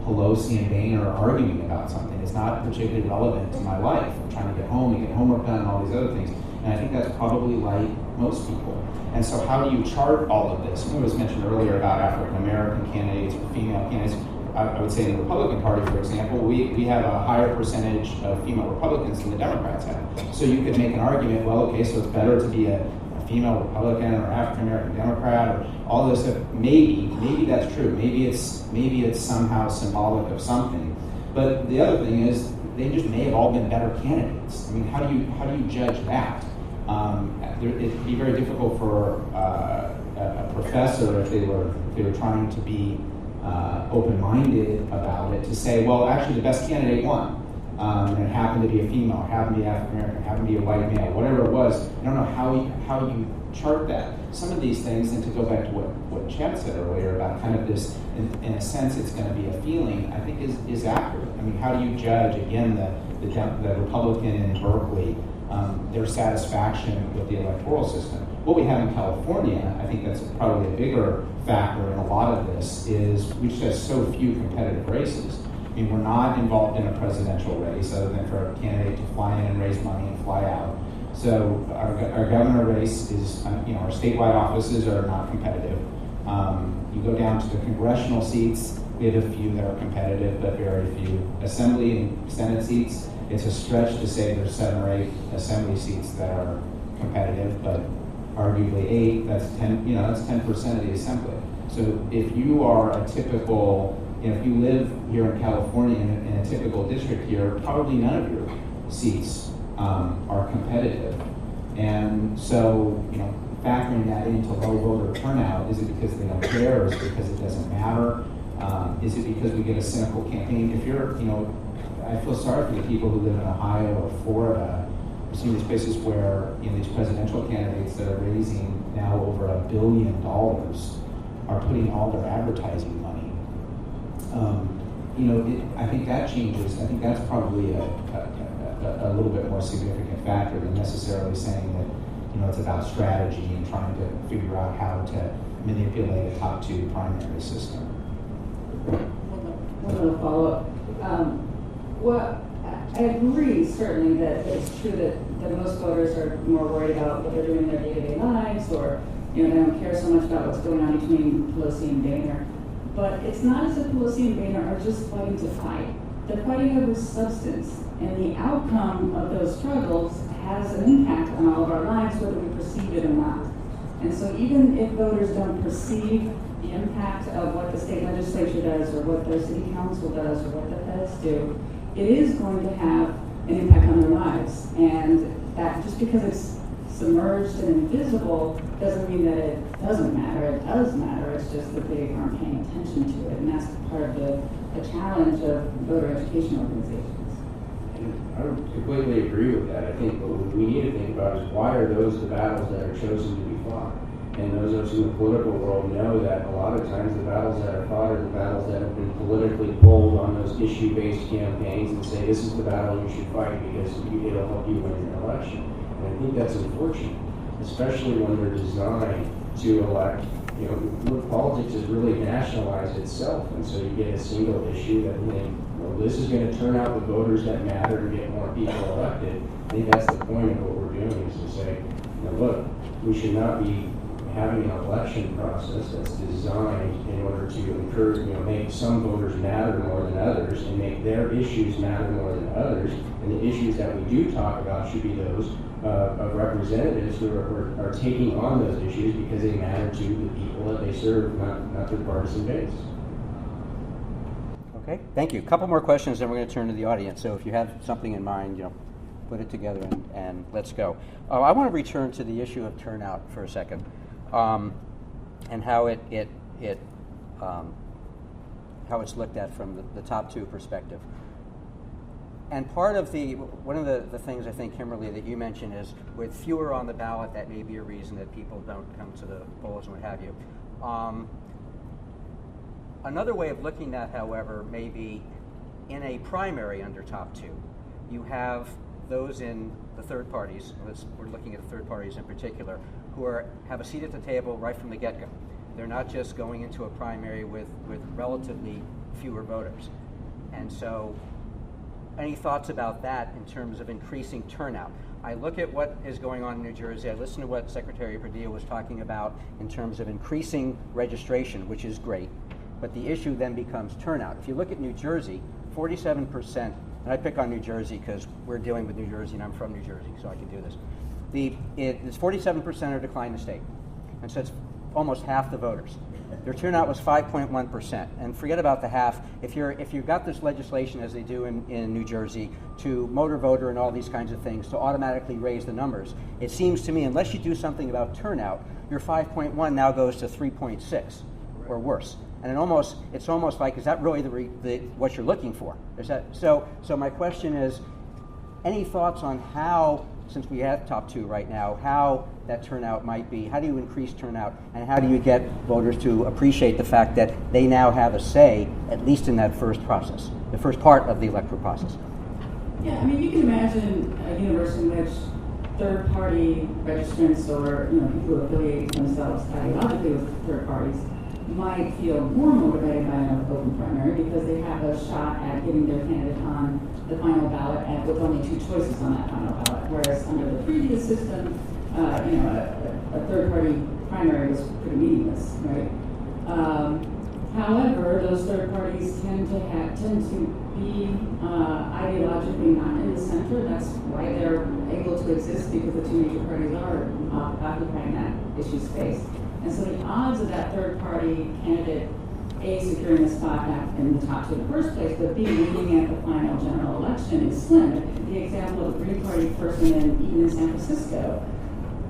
Pelosi and Boehner arguing about something. It's not particularly relevant to my life. I'm trying to get home and get homework done and all these other things, and I think that's probably like most people. And so, how do you chart all of this? It was mentioned earlier about African American candidates or female candidates. I would say in the Republican Party, for example, we have a higher percentage of female Republicans than the Democrats have. So you could make an argument, well, okay, so it's better to be a female Republican or African American Democrat or all this stuff. Maybe that's true. Maybe it's somehow symbolic of something. But the other thing is, they just may have all been better candidates. I mean, how do you judge that? It'd be very difficult for a professor if they were trying to be open-minded about it to say, well, actually the best candidate won. And it happened to be a female, it happened to be African-American, it happened to be a white male, whatever it was. I don't know how you chart that. Some of these things, and to go back to what Chad said earlier about kind of this, in a sense it's going to be a feeling, I think is accurate. I mean, how do you judge, again, the Republican in Berkeley, their satisfaction with the electoral system? What we have in California, I think that's probably a bigger factor in a lot of this, is we just have so few competitive races. I mean, we're not involved in a presidential race other than for a candidate to fly in and raise money and fly out. So our governor race is, our statewide offices are not competitive. You go down to the congressional seats, we have a few that are competitive, but very few. Assembly and Senate seats, it's a stretch to say there's 7 or 8 assembly seats that are competitive, but arguably 8, that's 10, that's 10% of the assembly. So if you are a typical, if you live here in California in a typical district here, probably none of your seats are competitive. And so, factoring that into low voter turnout, is it because they don't care, or is it because it doesn't matter? Is it because we get a cynical campaign? If you're, I feel sorry for the people who live in Ohio or Florida. I've seen these places where, these presidential candidates that are raising now over $1 billion are putting all their advertising money. I think that changes. I think that's probably a little bit more significant factor than necessarily saying that, it's about strategy and trying to figure out how to manipulate a top 2 primary system. One little follow-up. Well, I agree, certainly, that it's true that most voters are more worried about what they're doing in their day-to-day lives, or they don't care so much about what's going on between Pelosi and Boehner. But it's not as if Pelosi and Boehner are just fighting to fight. They're fighting over substance, and the outcome of those struggles has an impact on all of our lives, whether we perceive it or not. And so even if voters don't perceive the impact of what the state legislature does, or what their city council does, or what the feds do, it is going to have an impact on their lives. And that just because it's submerged and invisible doesn't mean that it doesn't matter. It does matter. It's just that they aren't paying attention to it. And that's part of the challenge of voter education organizations. And I would completely agree with that. I think what we need to think about is, why are those the battles that are chosen to be fought? And those of us in the political world know that a lot of times the battles that are fought are the battles that have been politically pulled on those issue-based campaigns and say, this is the battle you should fight because it'll help you win your election. And I think that's unfortunate, especially when they're designed to elect. Politics has really nationalized itself, and so you get a single issue that this is going to turn out the voters that matter and get more people elected. I think that's the point of what we're doing, is to say, look, we should not be having an election process that's designed in order to encourage, make some voters matter more than others and make their issues matter more than others. And the issues that we do talk about should be those of representatives who are taking on those issues because they matter to the people that they serve, not their partisan base. Okay, thank you. A couple more questions, then we're going to turn to the audience. So if you have something in mind, put it together and let's go. I want to return to the issue of turnout for a second, and how how it's looked at from the top 2 perspective. And part of one of the things I think, Kimberly, that you mentioned is with fewer on the ballot, that may be a reason that people don't come to the polls and what have you. Another way of looking at, however, may be in a primary under top 2. You have those in the third parties, we're looking at the third parties in particular, who have a seat at the table right from the get-go. They're not just going into a primary with relatively fewer voters. And so, any thoughts about that in terms of increasing turnout? I look at what is going on in New Jersey. I listen to what Secretary Padilla was talking about in terms of increasing registration, which is great. But the issue then becomes turnout. If you look at New Jersey, 47%, and I pick on New Jersey because we're dealing with New Jersey and I'm from New Jersey, so I can do this. It's 47% are declining the state. And so it's almost half the voters. Their turnout was 5.1%. And forget about the half. If you've got this legislation, as they do in New Jersey, to motor voter and all these kinds of things, to automatically raise the numbers, it seems to me, unless you do something about turnout, your 5.1 now goes to 3.6 or worse. And it's almost like, is that really what you're looking for? So my question is, any thoughts on how, since we have top 2 right now, how that turnout might be? How do you increase turnout, and how do you get voters to appreciate the fact that they now have a say, at least in that first process, the first part of the electoral process? Yeah, I mean, you can imagine a universe in which third-party registrants or people who affiliate themselves ideologically with third parties might feel more motivated by an open primary because they have a shot at getting their candidate on the final ballot with only 2 choices on that final ballot. Whereas under the previous system, a third-party primary was pretty meaningless, right? However, those third parties tend to be ideologically not in the center. That's why they're able to exist, because the 2 major parties are occupying that issue space. And so the odds of that third-party candidate, A, securing a spot in the top 2 in the first place, but B, leading at the final general election is slim. The example of a Green Party person even in San Francisco,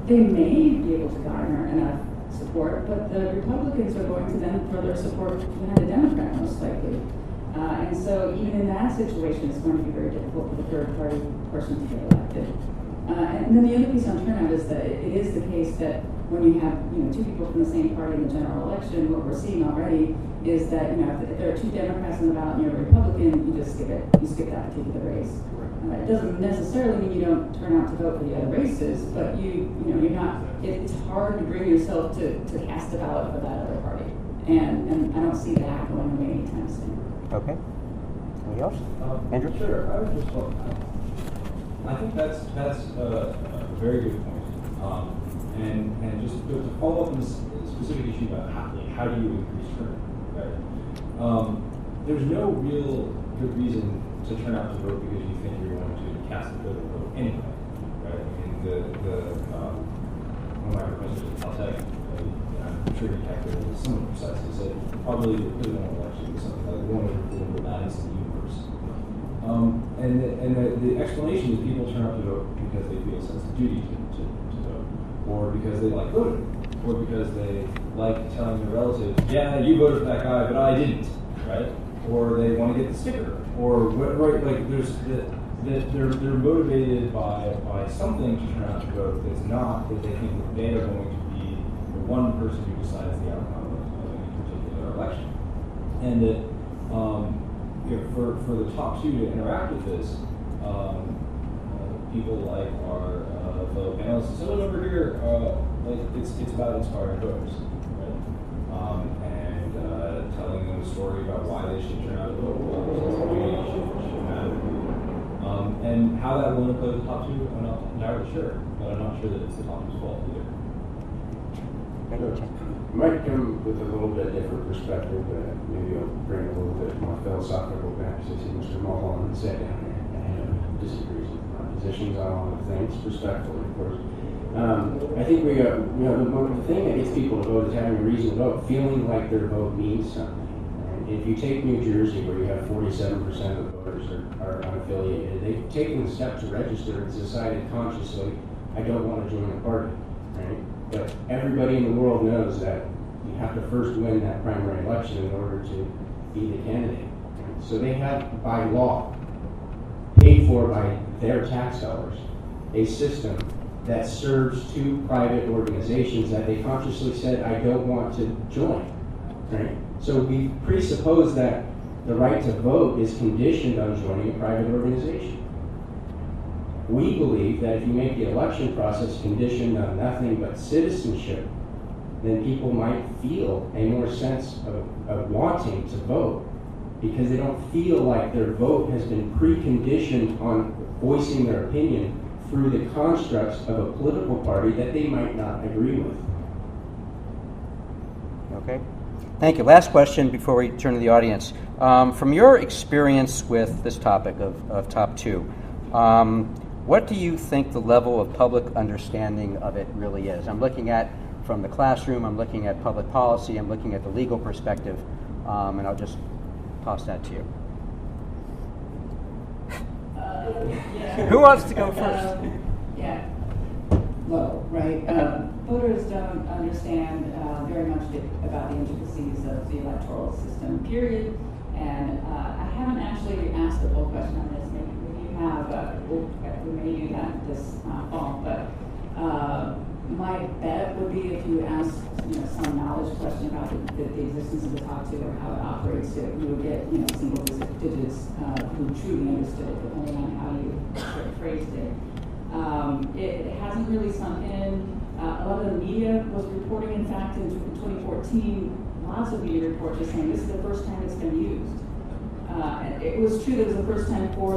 they may be able to garner enough support, but the Republicans are going to then further support behind the Democrat, most likely. And so even in that situation, it's going to be very difficult for the third-party person to get elected. And then the other piece on turnout is that it is the case that when you have 2 people from the same party in the general election, what we're seeing already is that if there are 2 Democrats on the ballot and you're a Republican, you skip that particular race. It doesn't necessarily mean you don't turn out to vote for the other races, but you're not. It's hard to bring yourself to cast a ballot for that other party, and I don't see that going away anytime soon. Okay. Anybody else? Andrew? Sure. I would just. I think that's a very good point. And just to follow up on this specific issue about how do you increase turnout, right? There's no real good reason to turn out to vote because you think you're going to cast a vote anyway, right? I mean, one of my professors at Caltech, I'm sure he calculated this somewhat precisely, said probably the presidential election was something like 1 in the matters in the universe. And the explanation is people turn out to vote because they feel a sense of duty to vote, or because they like voting, or because they like telling their relatives, yeah, you voted for that guy, but I didn't, right? Or they want to get the sticker, or right, like they're motivated by something to turn out to vote that's not that they think that they are going to be the one person who decides the outcome of any particular election, and that for the top 2 to interact with this, people like our fellow panelists, someone over here, like it's about inspiring voters, right? And telling them a story about why they should turn out to vote, should matter. And how that will interplay with the top 2, I'm not entirely sure, but I'm not sure that it's the top 2's fault either. I might come with a little bit different perspective, but maybe I'll bring a little bit more philosophical back to see Mr. Mulholland sit down here and disagrees with my positions on all the things, respectfully, of course. I think the thing that gets people to vote is having a reason to vote, feeling like their vote means something. And if you take New Jersey, where you have 47% of the voters are unaffiliated, they've taken the step to register and decided consciously, I don't want to join a party, right? But everybody in the world knows that you have to first win that primary election in order to be the candidate. Right? So they have, by law, paid paid for by their tax dollars, a system that serves two private organizations that they consciously said, I don't want to join, right? So we presuppose that the right to vote is conditioned on joining a private organization. We believe that if you make the election process conditioned on nothing but citizenship, then people might feel a more sense of wanting to vote because they don't feel like their vote has been preconditioned on voicing their opinion through the constructs of a political party that they might not agree with. Okay. Thank you. Last question before we turn to the audience. From your experience with this topic of Top 2, what do you think the level of public understanding of it really is? I'm looking at from the classroom, I'm looking at public policy, I'm looking at the legal perspective, and I'll just toss that to you. Yeah. Who wants to go first? Yeah. Low, right? Voters don't understand very much about the intricacies of the electoral system, period. And I haven't actually asked the full question on this. Maybe you have, we may do that this fall, but my bet would be if you ask some knowledge question about the existence of the top 2 or how it operates, you would get single digits who truly understood it, depending on how you phrased it. It hasn't really sunk in. A lot of the media was reporting, in fact, in 2014, lots of media reports just saying this is the first time it's been used. It was true that it was the first time for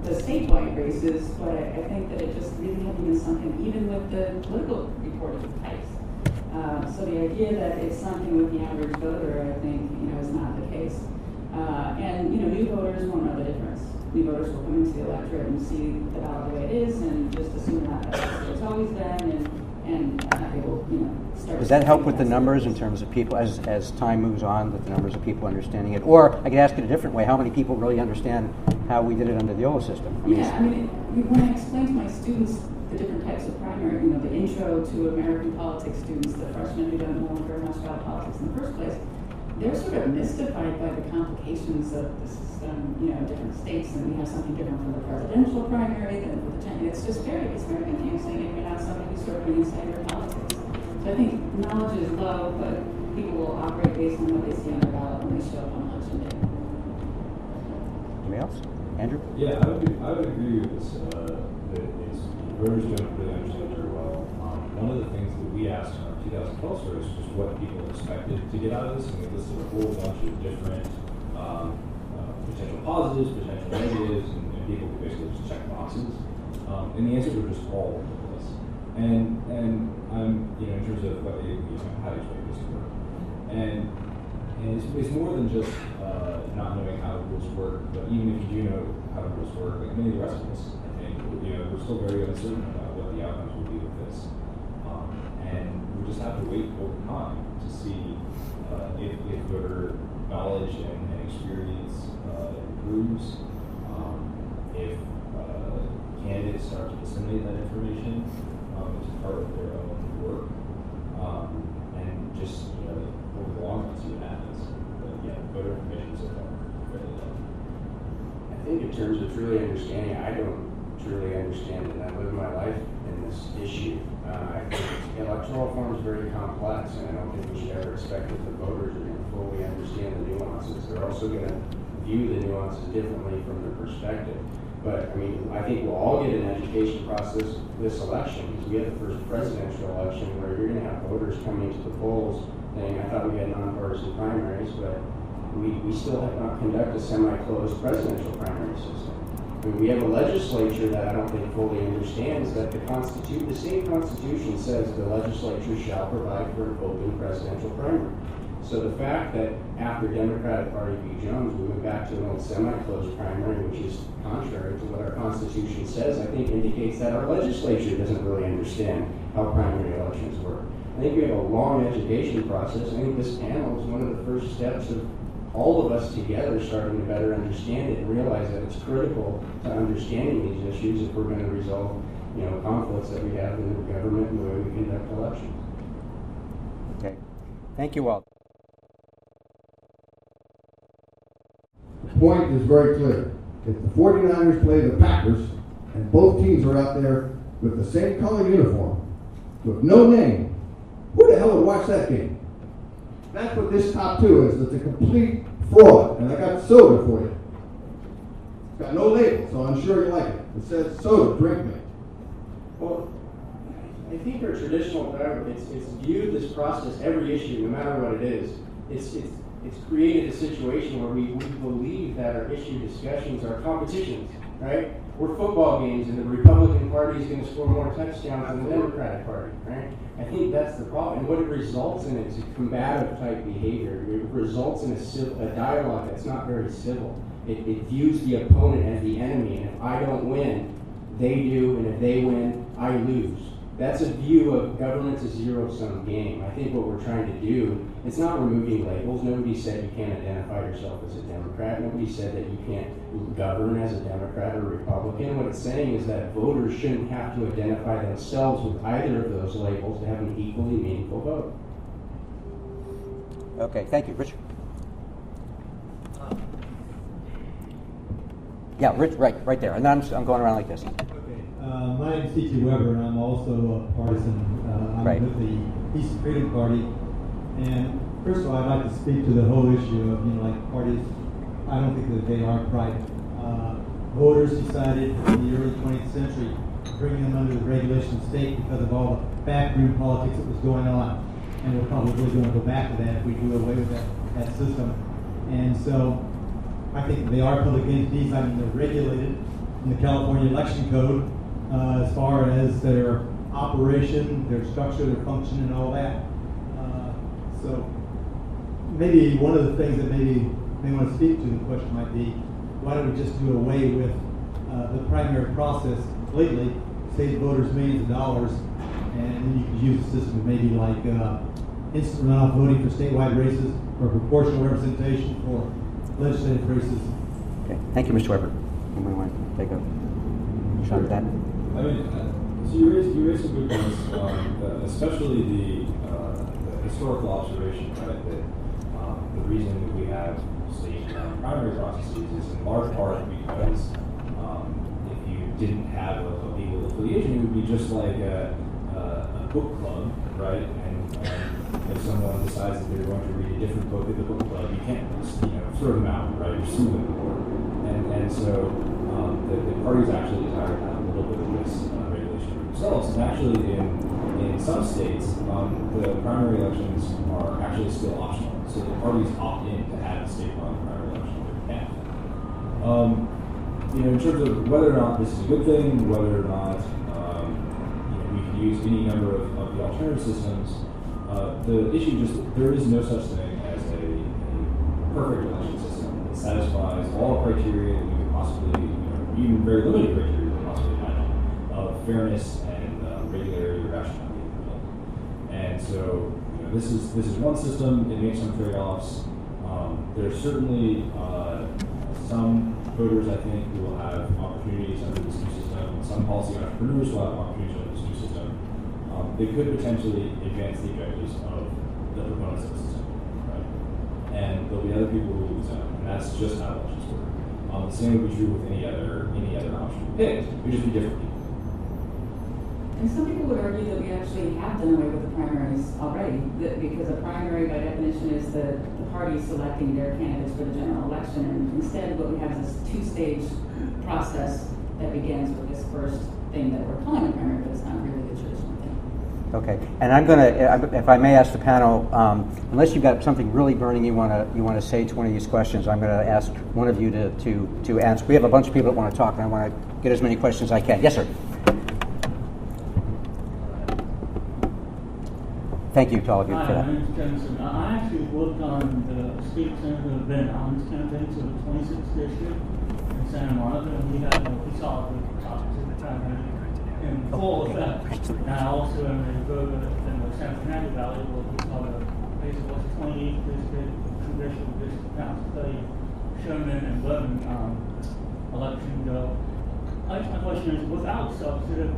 the statewide races, but I think that it just really hadn't been sunk in, even with the political reporting types. So the idea that it's sunk in with the average voter, I think, is not the case. And new voters won't know the difference. New voters will come into the electorate and see the ballot the way it is, and just assume that that's the way it's always been, and they will, start. Does that help with the numbers in terms of people, as time moves on, with the numbers of people understanding it? Or I could ask it a different way: how many people really understand how we did it under the old system? When I explain to my students the different types of primary, the intro to American politics students, the freshmen who don't know very much about politics in the first place, they're sort of mystified by the complications of the system, different states, and we have something different for the presidential primary than for the general. It's very confusing, and you're not somebody who's sort of inside your politics. So I think knowledge is low, but people will operate based on what they see on the ballot when they show up on election day. Anybody else? Andrew? Yeah, I would agree with this. That voters don't really understand very well. One of the things that we asked in our 2012 survey was what people expected to get out of this, and we listed a whole bunch of different potential positives, potential negatives, and people could basically just check boxes. And the answers were just all over the place. And in terms of what how you expect this to work, and it's more than just not knowing how the rules work. But even if you do know how the rules work, like many of the rest of us, I think we're still very uncertain about what the outcomes will be with this. And we just have to wait over time to see if voter knowledge and experience improves, if candidates start to disseminate that information as part of their own work, and just over the long run see what happens. But yeah, voter information so far fairly low. I think in terms of truly understanding, I don't truly understand it. I live my life in this issue. I think electoral form is very complex, and I don't think we should ever expect that the voters are going to fully understand the nuances. They're also going to view the nuances differently from their perspective. But I think we'll all get an education process this election, because we have the first presidential election where you're going to have voters coming to the polls saying, I thought we had nonpartisan primaries, but we still have not conducted a semi-closed presidential primary system. We have a legislature that I don't think fully understands that the same Constitution says the legislature shall provide for an open presidential primary. So the fact that after Democratic Party v. Jones, we went back to an old semi-closed primary, which is contrary to what our Constitution says, I think indicates that our legislature doesn't really understand how primary elections work. I think we have a long education process. I think this panel is one of the first steps of all of us together starting to better understand it and realize that it's critical to understanding these issues if we're going to resolve, conflicts that we have in the government and the way we conduct elections. Okay. Thank you all. The point is very clear. if the 49ers play the Packers and both teams are out there with the same color uniform, with no name, who the hell would watch that game? That's what this top two is. It's a complete fraud. And I got soda for you. It's got no label, so I'm sure you like it. It says soda, drink me. Well, I think our traditional government, it's viewed this process, every issue, no matter what it is, it's created a situation where we believe that our issue discussions are competitions, right? We're football games, and the Republican Party is going to score more touchdowns than the Democratic Party, right? I think that's the problem. And what it results in is a combative type behavior. It results in a dialogue that's not very civil. It views the opponent as the enemy, and if I don't win, they do, and if they win, I lose. That's a view of government's a zero-sum game. I think what we're trying to do, it's not removing labels. Nobody said you can't identify yourself as a Democrat. Nobody said that you can't govern as a Democrat or Republican. What it's saying is that voters shouldn't have to identify themselves with either of those labels to have an equally meaningful vote. Okay, thank you. Richard? Yeah, Rich, right there. And I'm going around like this. My name is T.T. Weber, and I'm also a partisan. I'm Right. with the Peace and Freedom Party. And first of all, I'd like to speak to the whole issue of, like parties. I don't think that they are private. Voters decided in the early 20th century to bring them under the regulation of state because of all the backroom politics that was going on. And we're probably going to go back to that if we do away with that system. And so I think that they are public entities. I mean, they're regulated in the California Election Code. As far as their operation, their structure, their function, and all that. So maybe one of the things that maybe may want to speak to the question might be, why don't we just do away with the primary process completely, save voters millions of dollars, and then you could use a system of maybe like instant runoff voting for statewide races or proportional representation for legislative races. Okay, thank you, Mr. Weber. Anybody want to take a shot at that? I mean, so you raised some good points, especially the historical observation, right? That the reason that we have state primary processes is in large part because if you didn't have a legal affiliation, it would be just like a book club, right? And if someone decides that they're going to read a different book at the book club, you can't just throw them out, right? You're suing them. And so the parties actually desire to have a little bit of this regulation for themselves. And actually, in some states, the primary elections are actually still optional. So the parties opt in to have a state-run primary election on their behalf. In terms of whether or not this is a good thing, whether or not we can use any number of the alternative systems, the issue just there is no such thing as a perfect election system that satisfies all criteria that we could possibly, even very limited criteria that we possibly have of fairness and regularity or rationality. And so, this is one system. It makes some trade-offs. There's certainly some voters, I think, who will have opportunities under this new system. Some policy entrepreneurs will have opportunities under this new system. They could potentially advance the objectives of the proponents of the system, right? And there'll be other people who lose out, and that's just how elections work. The same would be true with any other option we picked. It would just be different people. And some people would argue that we actually have done away with the primaries already, because a primary, by definition, is the party selecting their candidates for the general election. And instead, what we have is this two-stage process that begins with this first thing that we're calling a primary, but it's not really the traditional thing. Okay, and I'm going to, if I may ask the panel, unless you've got something really burning you want to say to one of these questions, I'm going to ask one of you to answer. We have a bunch of people that want to talk, and I want to get as many questions as I can. Yes, sir. Thank you to all of you for that. Hi, my name is Jensen. I actually worked on the state senator Ben Allen's campaign to the 26th district in Santa Monica, and we saw the topics at the time in full effect. And I also am a voter in the San Fernando Valley, where we saw the basically 28th district congressional district council study Sherman and Button election go. My question is, without substantive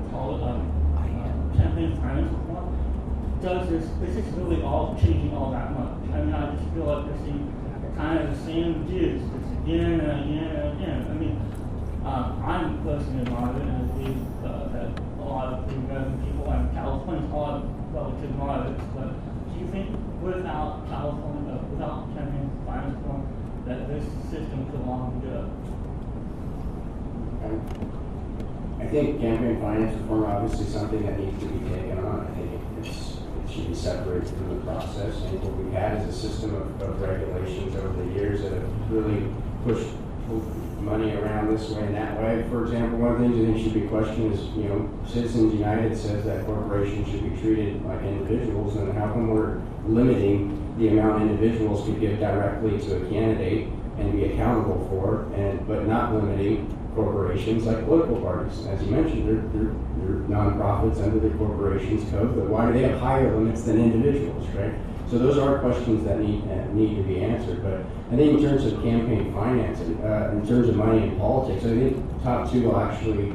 campaign finance reform, is this really all changing all that much? I mean, I just feel like we're seeing kind of the same juice. It's again and again and again. I mean, I'm personally moderate, and I believe that a lot of the American people and Californians are relative moderates. But do you think without California, without campaign finance reform, that this system could long be good? I think campaign finance reform obviously something that needs to be taken on. I think it should be separated from the process. I think what we've had is a system of regulations over the years that have really pushed money around this way and that way. For example, one of the things I think should be questioned is, Citizens United says that corporations should be treated like individuals, and how come we're limiting the amount individuals could give directly to a candidate and be accountable for, but not limiting corporations like political parties. As you mentioned, they're nonprofits under the corporations code, but why do they have higher limits than individuals, right? So those are questions that need to be answered. But I think in terms of campaign finance, in terms of money in politics, I think top two will actually,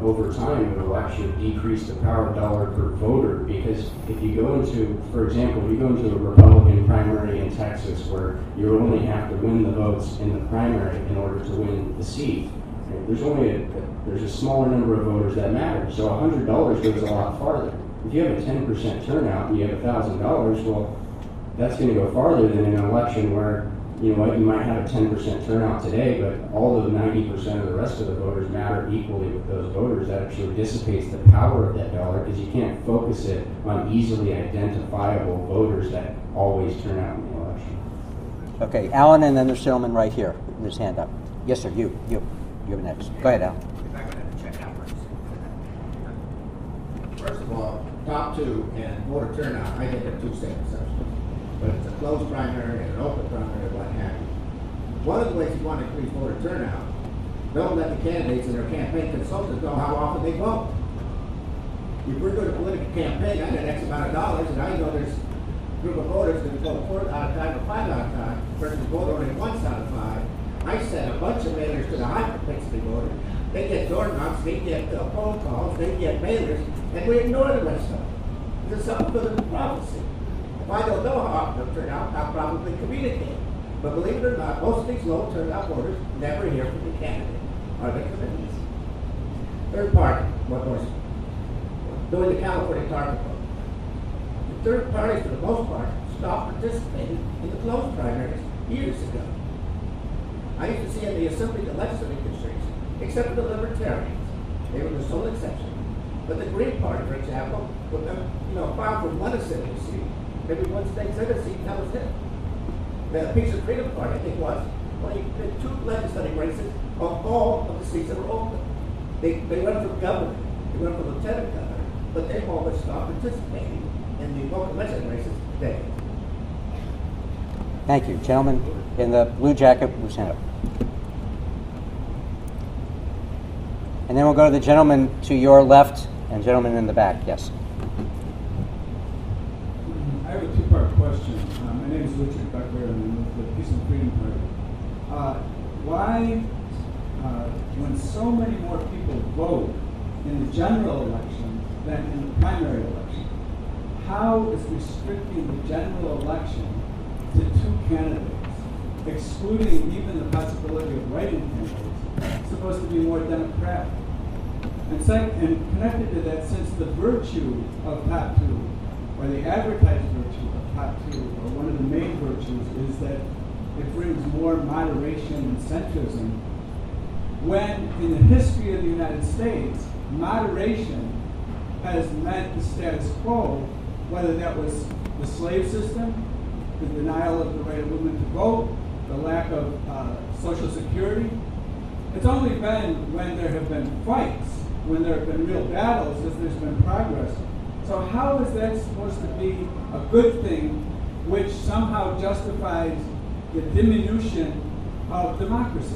over time, it will actually decrease the power dollar per voter. Because if you go into, for example, if you go into a Republican primary in Texas where you only have to win the votes in the primary in order to win the seat, there's a smaller number of voters that matter. So $100 goes a lot farther. If you have a 10% turnout and you have $1,000, well, that's going to go farther than an election where, you might have a 10% turnout today, but all of the 90% of the rest of the voters matter equally with those voters. That actually dissipates the power of that dollar, because you can't focus it on easily identifiable voters that always turn out in the election. Okay, Alan, and then there's a gentleman right here with his hand up. Yes, sir, you next. Go ahead, Alan. If I could have to check out first of all, top two and voter turnout, I think are two separate subjects. But it's a closed primary and an open primary, what have you. One of the ways you want to increase voter turnout, don't let the candidates and their campaign consultants know how often they vote. If we're doing a political campaign, I got X amount of dollars, and I know there's a group of voters that vote 4 out of 5 or 5 out of 5 versus vote only once out of 5. I sent a bunch of mailers to the high propensity voters. They get door knocks, they get phone calls, they get mailers, and we ignore the rest of them. This is something for the prophecy. If I don't know how often they'll turn out, I'll probably communicate. But believe it or not, most of these low turnout voters never hear from the candidate or the committees. Third party, what was doing the California target vote. The third parties, for the most part, stopped participating in the closed primaries years ago. I used to see in the assembly the legislative districts, except for the libertarians. They were the sole exception. But the Green Party, for example, would file from one assembly seat. Maybe one state senate seat, that was it. The Peace and Freedom Party, I think, was only 2 legislative races of all of the seats that were open. They went for governor, they went for lieutenant governor, but they've always stopped participating in the local legislative races today. Thank you. Gentleman in the blue jacket, who's hand up. And then we'll go to the gentleman to your left and gentleman in the back. Yes. I have a 2-part question. My name is Richard Becker, and I'm with the Peace and Freedom Party. Why, when so many more people vote in the general election than in the primary election, how is restricting the general election to 2 candidates, excluding even the possibility of writing candidates, supposed to be more democratic? And connected to that, since the virtue of top 2, or the advertised virtue of top 2, or one of the main virtues, is that it brings more moderation and centrism, when in the history of the United States, moderation has meant the status quo, whether that was the slave system, the denial of the right of women to vote, the lack of Social Security. It's only been when there have been fights, when there have been real battles, that there's been progress. So how is that supposed to be a good thing, which somehow justifies the diminution of democracy?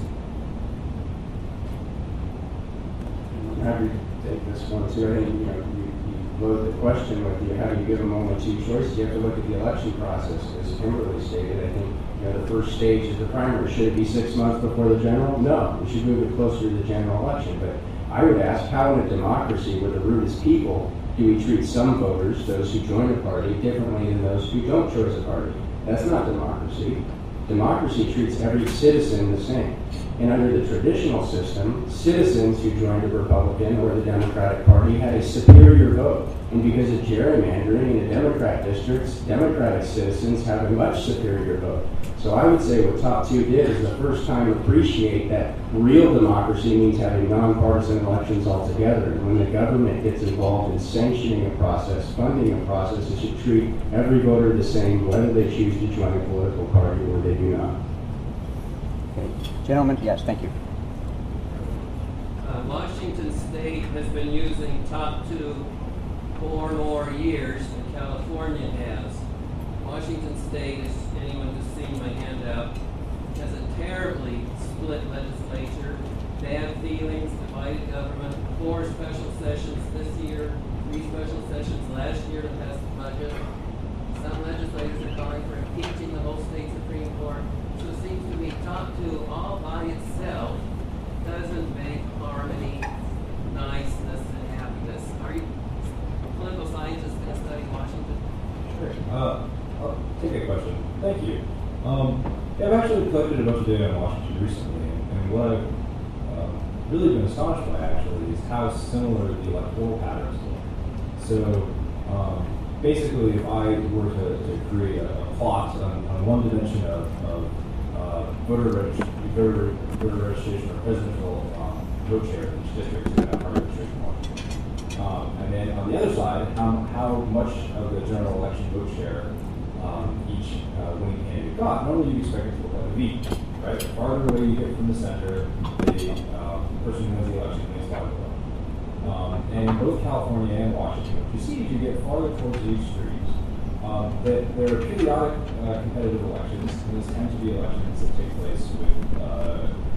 I'm happy to take this one too. I think you load the question with how do you give them only 2 choices? You have to look at the election process, as Kimberly stated. I think the first stage is the primary. Should it be 6 months before the general? No, we should move it closer to the general election. But I would ask, how in a democracy where the root is people, do we treat some voters, those who join a party, differently than those who don't choose a party? That's not democracy. Democracy treats every citizen the same. And under the traditional system, citizens who joined the Republican or the Democratic Party had a superior vote. And because of gerrymandering in the Democrat districts, Democratic citizens have a much superior vote. So I would say what Top 2 did is the first time appreciate that real democracy means having nonpartisan elections altogether. And when the government gets involved in sanctioning a process, funding a process, it should treat every voter the same, whether they choose to join a political party or they do not. Okay. Gentlemen, yes, thank you. Washington State has been using Top 2 4 more years than California has. Washington State, as anyone who's seen my handout, has a terribly split legislature, bad feelings, divided government, 4 special sessions this year, 3 special sessions last year to pass the budget. Some legislators are calling for impeaching the whole state Supreme Court. So it seems to me Top 2 all by itself doesn't make harmony, niceness, and happiness. Are you political scientists going to study Washington? Sure. I'll take a question. Thank you. Yeah, I've actually collected a bunch of data on Washington recently, and what I've really been astonished by actually is how similar the electoral patterns look. So basically, if I were to create a plot on one dimension of voter registration or presidential vote share in each district in that part of registration one, and then on the other side, how much of the general election vote share each winning candidate got. Normally you'd expect it to look like a V, right? The farther away you get from the center, the person who wins the election wins farther away. And in both California and Washington, what you see as you get farther towards the extremes, that there are periodic competitive elections, and these tend to be elections that take place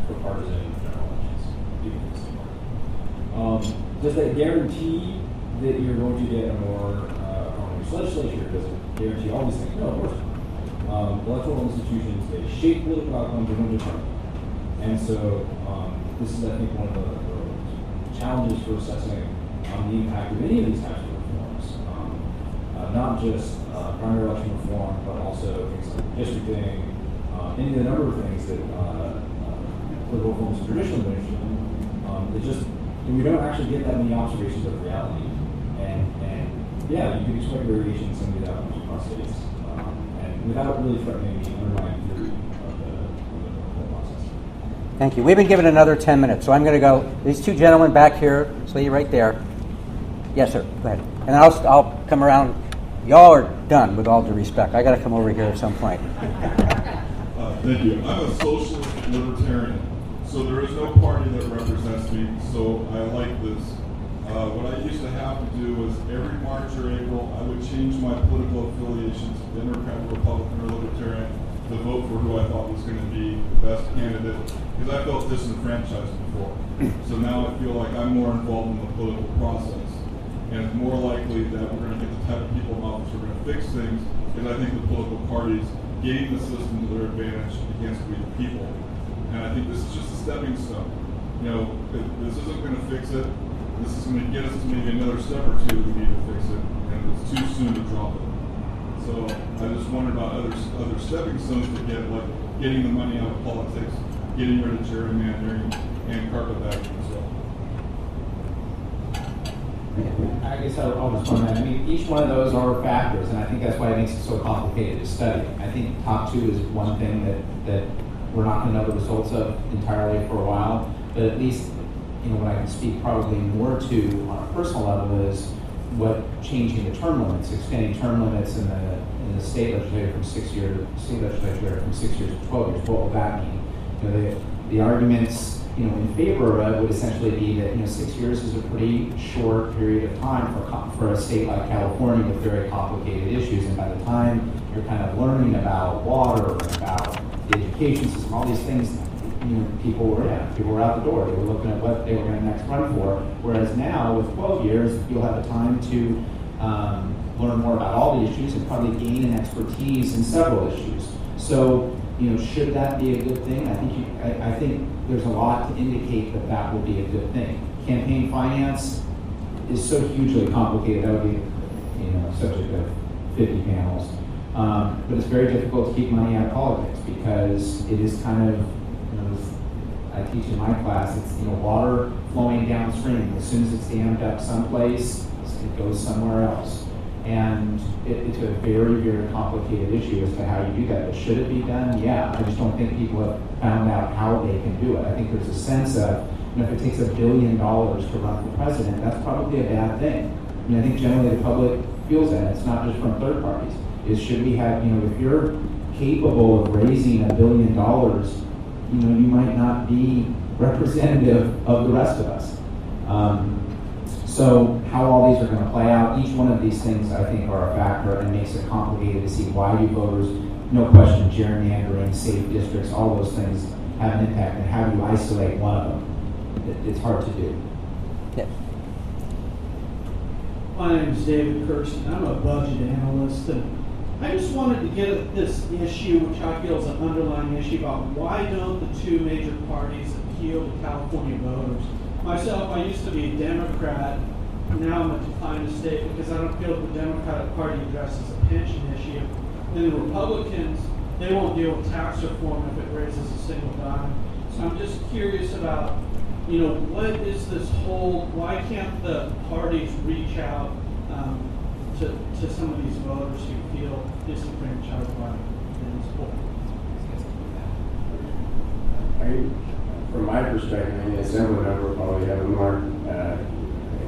for partisan general elections. Does that guarantee that you're going to get a more harmonious legislature? Does it guarantee all these things? No, of course not. Electoral institutions, they shape political outcomes and don't determine them. And so this is, I think, one of the challenges for assessing the impact of any of these types of reforms. Not just primary election reform, but also things like districting, any of the number of things that political reforms have traditionally been interested in. It just, we don't actually get that many observations of reality. And yeah, you could expect variation in some of these outcomes across states, and without really threatening the underlying theory of the process. Thank you. We've been given another 10 minutes, so I'm going to go. These two gentlemen back here, this lady right there. Yes, sir. Go ahead. And I'll come around. Y'all are done, with all due respect. I got to come over here at some point. Thank you. I'm a socialist libertarian, so there is no party that represents me, so I like this. What I used to have to do was every March or April, I would change my political affiliations, Democrat, Republican, or Libertarian, to vote for who I thought was going to be the best candidate, because I felt disenfranchised before. So now I feel like I'm more involved in the political process. And it's more likely that we're going to get the type of people in office who are going to fix things, because I think the political parties game the system to their advantage against we the people. And I think this is just a stepping stone. You know, this isn't going to fix it. This is going to get us to maybe another step or two we need to fix it, and it's too soon to drop it. So I just wondered about other stepping stones to get, like getting the money out of politics, getting rid of gerrymandering, and carpetbagging as well. I guess I'll respond to that. I mean, each one of those are factors, and I think that's why it makes it so complicated to study. I think Top 2 is one thing that we're not going to know the results of entirely for a while, but at least, you know, what I can speak probably more to on a personal level is what changing the term limits, expanding term limits in the state legislature from 6 years to 12 years. What will that mean? You know, the arguments, you know, in favor of it would essentially be that, you know, 6 years is a pretty short period of time for a state like California with very complicated issues, and by the time you're kind of learning about water and about the education system, all these things, you know, people were out the door. They were looking at what they were going to next run for. Whereas now, with 12 years, you'll have the time to learn more about all the issues and probably gain an expertise in several issues. So, you know, should that be a good thing? I think there's a lot to indicate that will be a good thing. Campaign finance is so hugely complicated. That would be, you know, subject of 50 panels. But it's very difficult to keep money out of politics because it is kind of, you know, I I teach in my class, it's water flowing downstream. As soon as it's dammed up someplace, it goes somewhere else. And it's a very, very complicated issue as to how you do that. But should it be done? Yeah. I just don't think people have found out how they can do it. I think there's a sense of, if it takes $1 billion to run for president, that's probably a bad thing. I mean, I think generally the public feels that. It's not just from third parties. Should we have, if you're capable of raising $1 billion, you might not be representative of the rest of us. So how all these are going to play out, each one of these things I think are a factor and makes it complicated to see why do voters, no question, gerrymandering, safe districts, all those things have an impact, and how do you isolate one of them? It's hard to do. Yeah. My name is David Kirsten. I'm a budget analyst, and I just wanted to get at this issue, which I feel is an underlying issue, about why don't the two major parties appeal to California voters? Myself, I used to be a Democrat. Now I'm a declined state because I don't feel the Democratic Party addresses a pension issue. And the Republicans, they won't deal with tax reform if it raises a single dime. So I'm just curious about, what is this whole, why can't the parties reach out to some of these voters who feel disenfranchised by this whole? From my perspective, I mean, the Assembly member probably have a more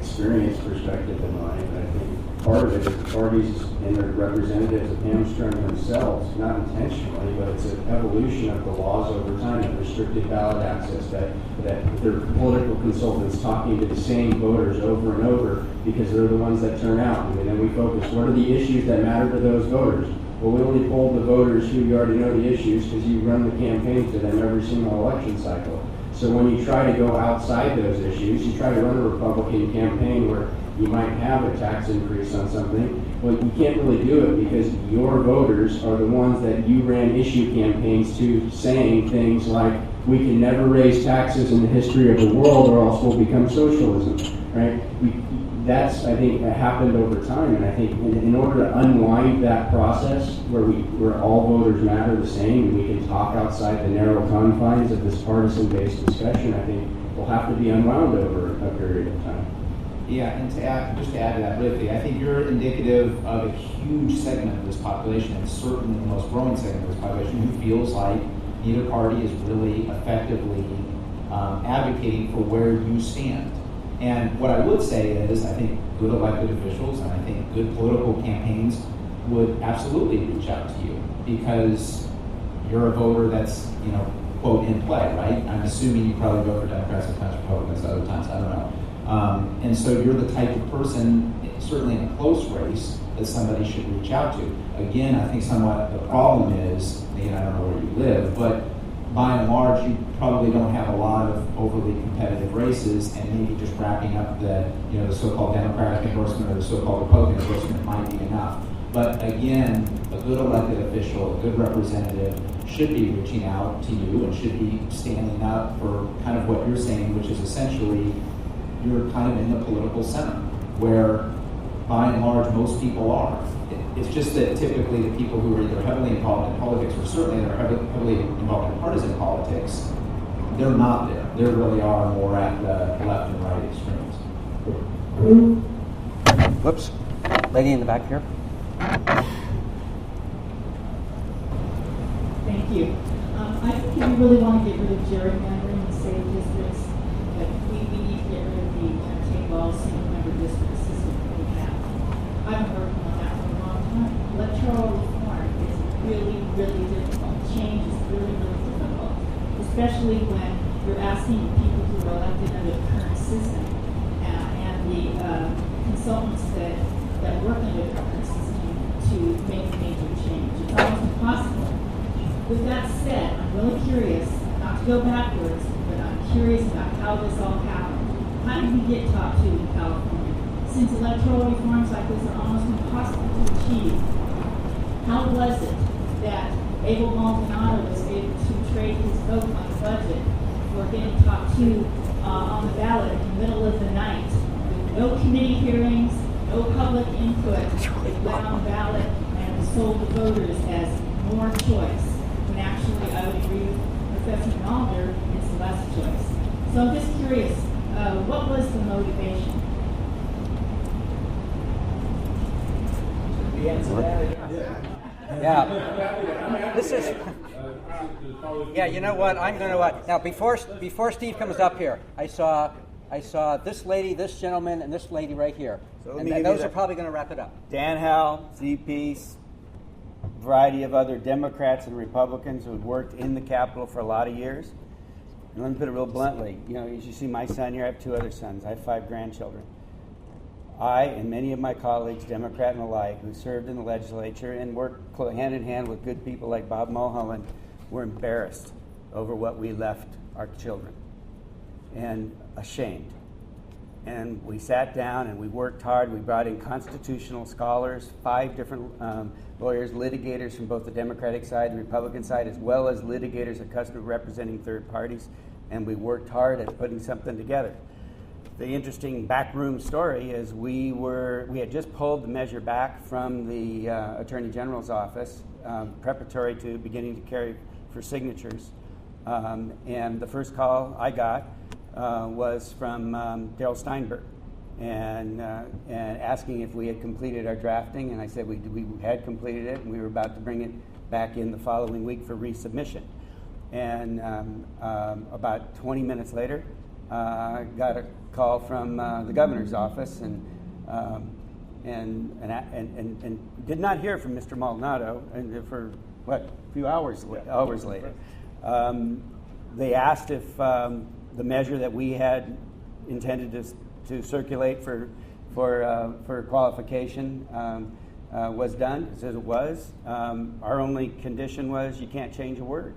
experienced perspective than mine, but I think part of it is the parties and their representatives have hamstrung themselves, not intentionally, but it's an evolution of the laws over time, that restricted ballot access, that their political consultants talking to the same voters over and over because they're the ones that turn out. And then we focus, what are the issues that matter to those voters? Well, we only polled the voters who you already know the issues because you run the campaign to them every single election cycle. So when you try to go outside those issues, you try to run a Republican campaign where you might have a tax increase on something, well, you can't really do it because your voters are the ones that you ran issue campaigns to, saying things like, we can never raise taxes in the history of the world or else we'll become socialism, right? That's, I think, happened over time, and I think in order to unwind that process where all voters matter the same and we can talk outside the narrow confines of this partisan-based discussion, I think will have to be unwound over a period of time. Yeah, and just to add to that briefly, I think you're indicative of a huge segment of this population, and certainly the most growing segment of this population, who feels like neither party is really effectively advocating for where you stand. And what I would say is, I think good elected officials and I think good political campaigns would absolutely reach out to you because you're a voter that's, quote, in play, right? I'm assuming you probably vote for Democrats, sometimes Republicans, other times, I don't know. And so you're the type of person, certainly in a close race, that somebody should reach out to. Again, I think somewhat the problem is, again, I don't know where you live, but by and large, you probably don't have a lot of overly competitive races, and maybe just wrapping up the so-called Democratic endorsement or the so-called Republican endorsement might be enough. But again, a good elected official, a good representative should be reaching out to you and should be standing up for kind of what you're saying, which is essentially you're kind of in the political center, where by and large most people are. It's just that typically the people who are either heavily involved in politics or certainly they're heavily involved in partisan politics, they're not there. They really are more at the left and right extremes. Whoops. Lady in the back here. Thank you. I think if you really want to get rid of gerrymandering and safe districts, that we need to get rid of the take-all single-member district system that we have. I've been working on that for a long time. Electoral reform is really, really difficult. Change is really, really difficult, especially when you're asking people who are elected under the current system and the consultants that work under the current system to make a major change. It's almost impossible. With that said, I'm really curious, not to go backwards, but I'm curious about how this all happened. How did we get top 2 in California? Since electoral reforms like this are almost impossible to achieve, how was it that Abel Maldonado was able to trade his vote on the budget for getting top 2 on the ballot in the middle of the night, with no committee hearings, no public input? It went on the ballot and sold the voters as more choice. When actually, I would agree with Professor Mulder, it's less choice. So I'm just curious, what was the motivation? The answer to that? Yeah. This is. Yeah, you know what? I'm going to now before Steve comes up here, I saw this lady, this gentleman, and this lady right here. So and those are probably going to wrap it up. Dan Howe, ZP, variety of other Democrats and Republicans who had worked in the Capitol for a lot of years. And let me put it real bluntly. You know, as you see my son here, I have 2 other sons. I have 5 grandchildren. I and many of my colleagues, Democrat and alike, who served in the legislature and worked hand in hand with good people like Bob Mulholland, were embarrassed over what we left our children and ashamed. And we sat down and we worked hard. We brought in constitutional scholars, 5 different lawyers, litigators from both the Democratic side and the Republican side, as well as litigators accustomed to representing third parties. And we worked hard at putting something together. The interesting backroom story is we had just pulled the measure back from the Attorney General's office, preparatory to beginning to carry for signatures. And the first call I got was from Darrell Steinberg, and asking if we had completed our drafting, and I said we had completed it, and we were about to bring it back in the following week for resubmission. And about 20 minutes later, got a call from the governor's office, and did not hear from Mr. Maldonado, and for a few hours later. They asked if the measure that we had intended to circulate for qualification was done. It says it was. Our only condition was you can't change a word,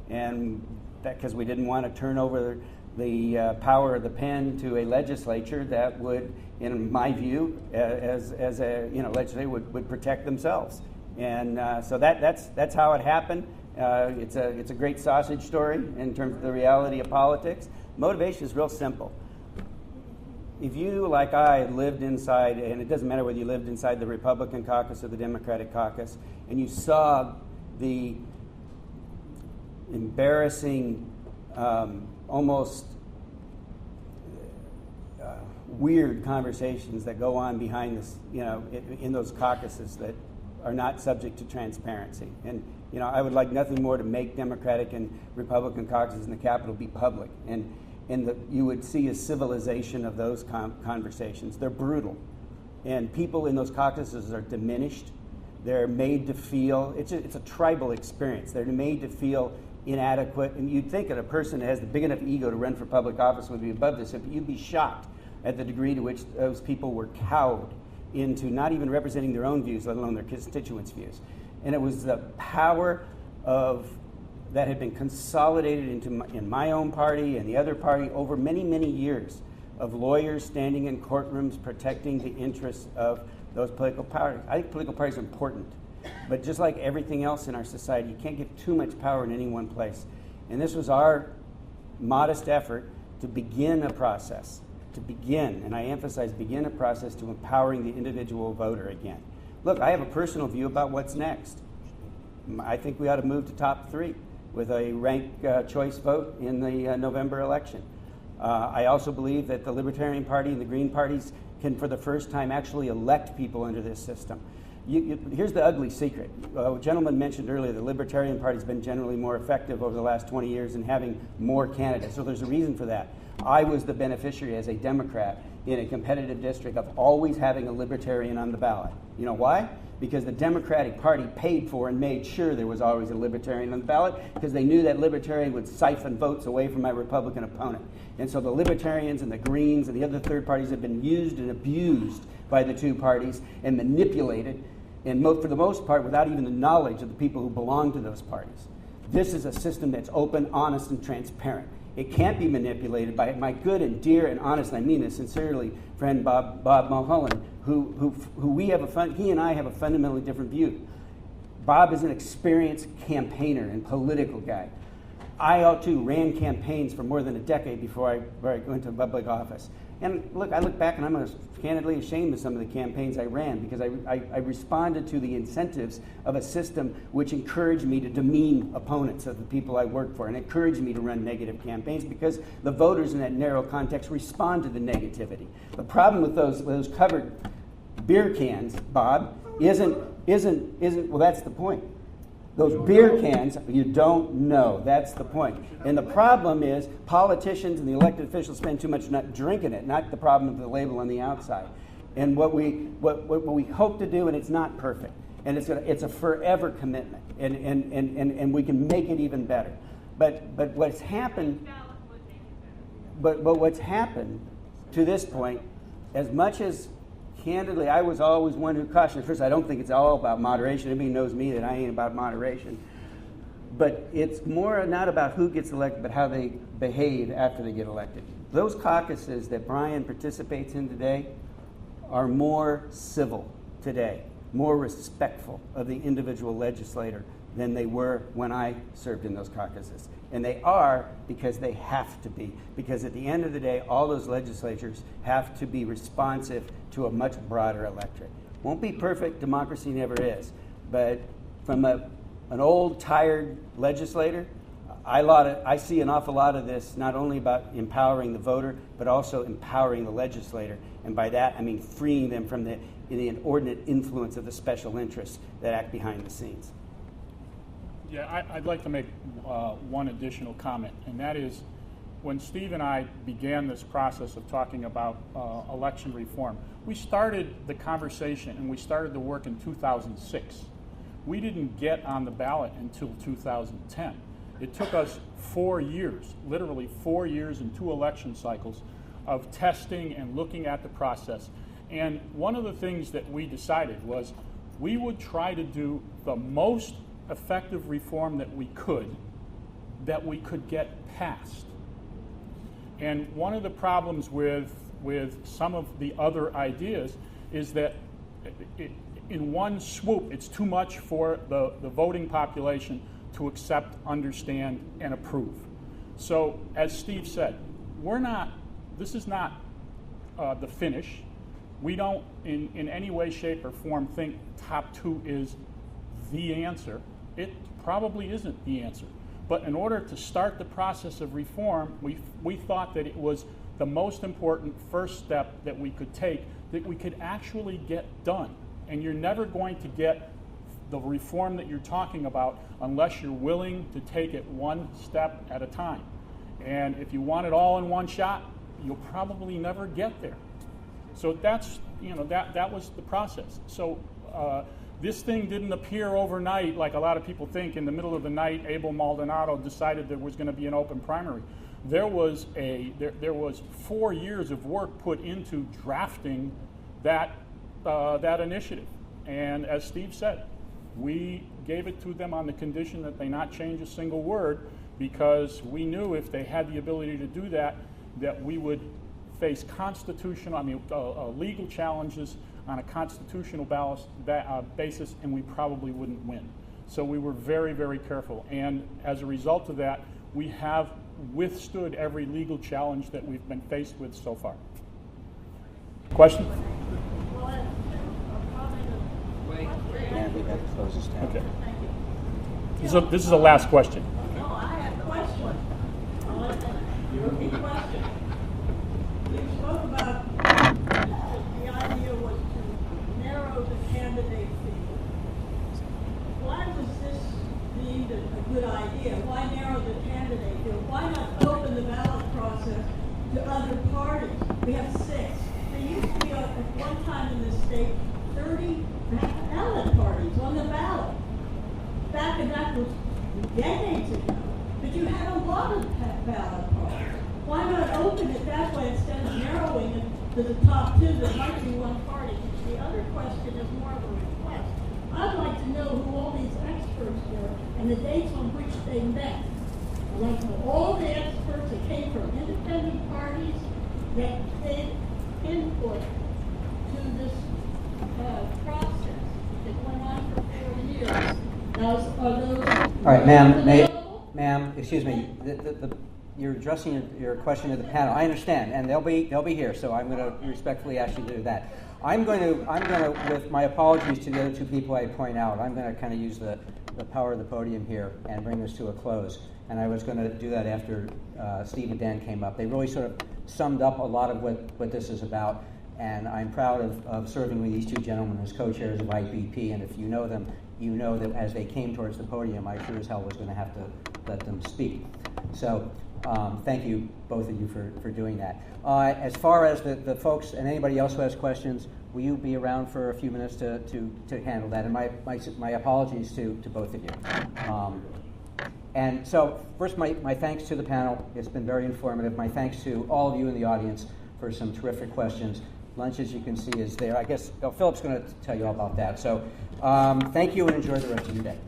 and that because we didn't want to turn over the power of the pen to a legislature that would, in my view, as a legislature would protect themselves. And so that's how it happened. It's a great sausage story in terms of the reality of politics. Motivation is real simple. If you, like I, lived inside, and it doesn't matter whether you lived inside the Republican caucus or the Democratic caucus, and you saw the embarrassing, almost weird conversations that go on behind this, in those caucuses that are not subject to transparency. And I would like nothing more to make Democratic and Republican caucuses in the Capitol be public. And you would see a civilization of those conversations. They're brutal. And people in those caucuses are diminished. They're made to feel, it's a tribal experience. They're made to feel inadequate. And you'd think that a person that has the big enough ego to run for public office would be above this, but you'd be shocked at the degree to which those people were cowed into not even representing their own views, let alone their constituents' views. And it was the power that had been consolidated in my own party and the other party over many, many years of lawyers standing in courtrooms protecting the interests of those political parties. I think political parties are important, but just like everything else in our society, you can't give too much power in any one place. And this was our modest effort to begin a process, and I emphasize begin a process to empowering the individual voter again. Look, I have a personal view about what's next. I think we ought to move to top 3 with a ranked choice vote in the November election. I also believe that the Libertarian Party and the Green parties can, for the first time, actually elect people under this system. Here's the ugly secret. A gentleman mentioned earlier the Libertarian Party has been generally more effective over the last 20 years in having more candidates. So there's a reason for that. I was the beneficiary as a Democrat in a competitive district of always having a Libertarian on the ballot. You know why? Because the Democratic Party paid for and made sure there was always a Libertarian on the ballot because they knew that Libertarian would siphon votes away from my Republican opponent. And so the Libertarians and the Greens and the other third parties have been used and abused by the two parties and manipulated, and for the most part without even the knowledge of the people who belong to those parties. This is a system that's open, honest, and transparent. It can't be manipulated by my good and dear and honest, I mean this sincerely, friend Bob Mulholland, who he and I have a fundamentally different view. Bob is an experienced campaigner and political guy. I, too, ran campaigns for more than a decade before I went to public office. And look, I look back and I'm candidly ashamed of some of the campaigns I ran because I responded to the incentives of a system which encouraged me to demean opponents of the people I work for and encouraged me to run negative campaigns because the voters in that narrow context respond to the negativity. The problem with those covered beer cans, Bob, isn't well, that's the point. Those beer cans, you don't know. That's the point. And the problem is politicians and the elected officials spend too much not drinking it, not the problem of the label on the outside. And what we hope to do, and it's not perfect, and it's a forever commitment, and we can make it even better. But what's happened to this point, as much as candidly, I was always one who cautioned. First, I don't think it's all about moderation. Everybody knows me that I ain't about moderation. But it's more not about who gets elected, but how they behave after they get elected. Those caucuses that Brian participates in today are more civil today, more respectful of the individual legislator than they were when I served in those caucuses. And they are because they have to be. Because at the end of the day, all those legislatures have to be responsive to a much broader electorate. Won't be perfect, democracy never is. But from an old, tired legislator, I see an awful lot of this not only about empowering the voter, but also empowering the legislator. And by that, I mean freeing them from the inordinate influence of the special interests that act behind the scenes. Yeah, I'd like to make one additional comment, and that is when Steve and I began this process of talking about election reform, we started the conversation and we started the work in 2006. We didn't get on the ballot until 2010. It took us 4 years, literally 4 years and 2 election cycles of testing and looking at the process. And one of the things that we decided was we would try to do the most effective reform that we could get passed. And one of the problems with some of the other ideas is that in one swoop, it's too much for the voting population to accept, understand, and approve. So, as Steve said, this is not the finish. We don't in any way, shape, or form think top 2 is the answer. It probably isn't the answer. But in order to start the process of reform, we thought that it was the most important first step that we could take that we could actually get done. And you're never going to get the reform that you're talking about unless you're willing to take it one step at a time. And if you want it all in one shot, you'll probably never get there. So that's, that was the process. So this thing didn't appear overnight like a lot of people think. In the middle of the night, Abel Maldonado decided there was going to be an open primary. There was 4 years of work put into drafting that initiative. And as Steve said, we gave it to them on the condition that they not change a single word, because we knew if they had the ability to do that, that we would face legal challenges on a constitutional basis, and we probably wouldn't win. So we were very, very careful. And as a result of that, we have withstood every legal challenge that we've been faced with so far. Question? Yeah, we got to close this down. Okay. This is the last question. No, I have a question. Question. You spoke about the idea was to narrow the candidate field. Why was this deemed a good idea? Why narrow the candidate field? Why not open the ballot process to other parties? We have 6. There used to be at one time in this state 30 ballot parties on the ballot. Back and that was decades ago. But you had a lot of ballot parties. Why not open it that way instead of narrowing it to the top 2 that might be one party? The other question is more of a request. I'd like to know who all these experts were and the dates on which they met. I'd like to know all the experts that came from independent parties that gave input to this process that went on for 4 years. Now, are those... All right, ma'am, excuse me. you're addressing your question to the panel. I understand, and they'll be here, so I'm going to respectfully ask you to do that. I'm going to, with my apologies to the other two people I point out, I'm going to kind of use the power of the podium here and bring this to a close. And I was going to do that after Steve and Dan came up. They really sort of summed up a lot of what this is about, and I'm proud of serving with these two gentlemen as co-chairs of IPP, and if you know them, you know that as they came towards the podium, I sure as hell was going to have to let them speak. So thank you, both of you, for doing that. As far as the folks and anybody else who has questions, will you be around for a few minutes to handle that? And my apologies to both of you. And so first, my thanks to the panel. It's been very informative. My thanks to all of you in the audience for some terrific questions. Lunch, as you can see, is there. I guess Philip's going to tell you all about that. So thank you and enjoy the rest of your day.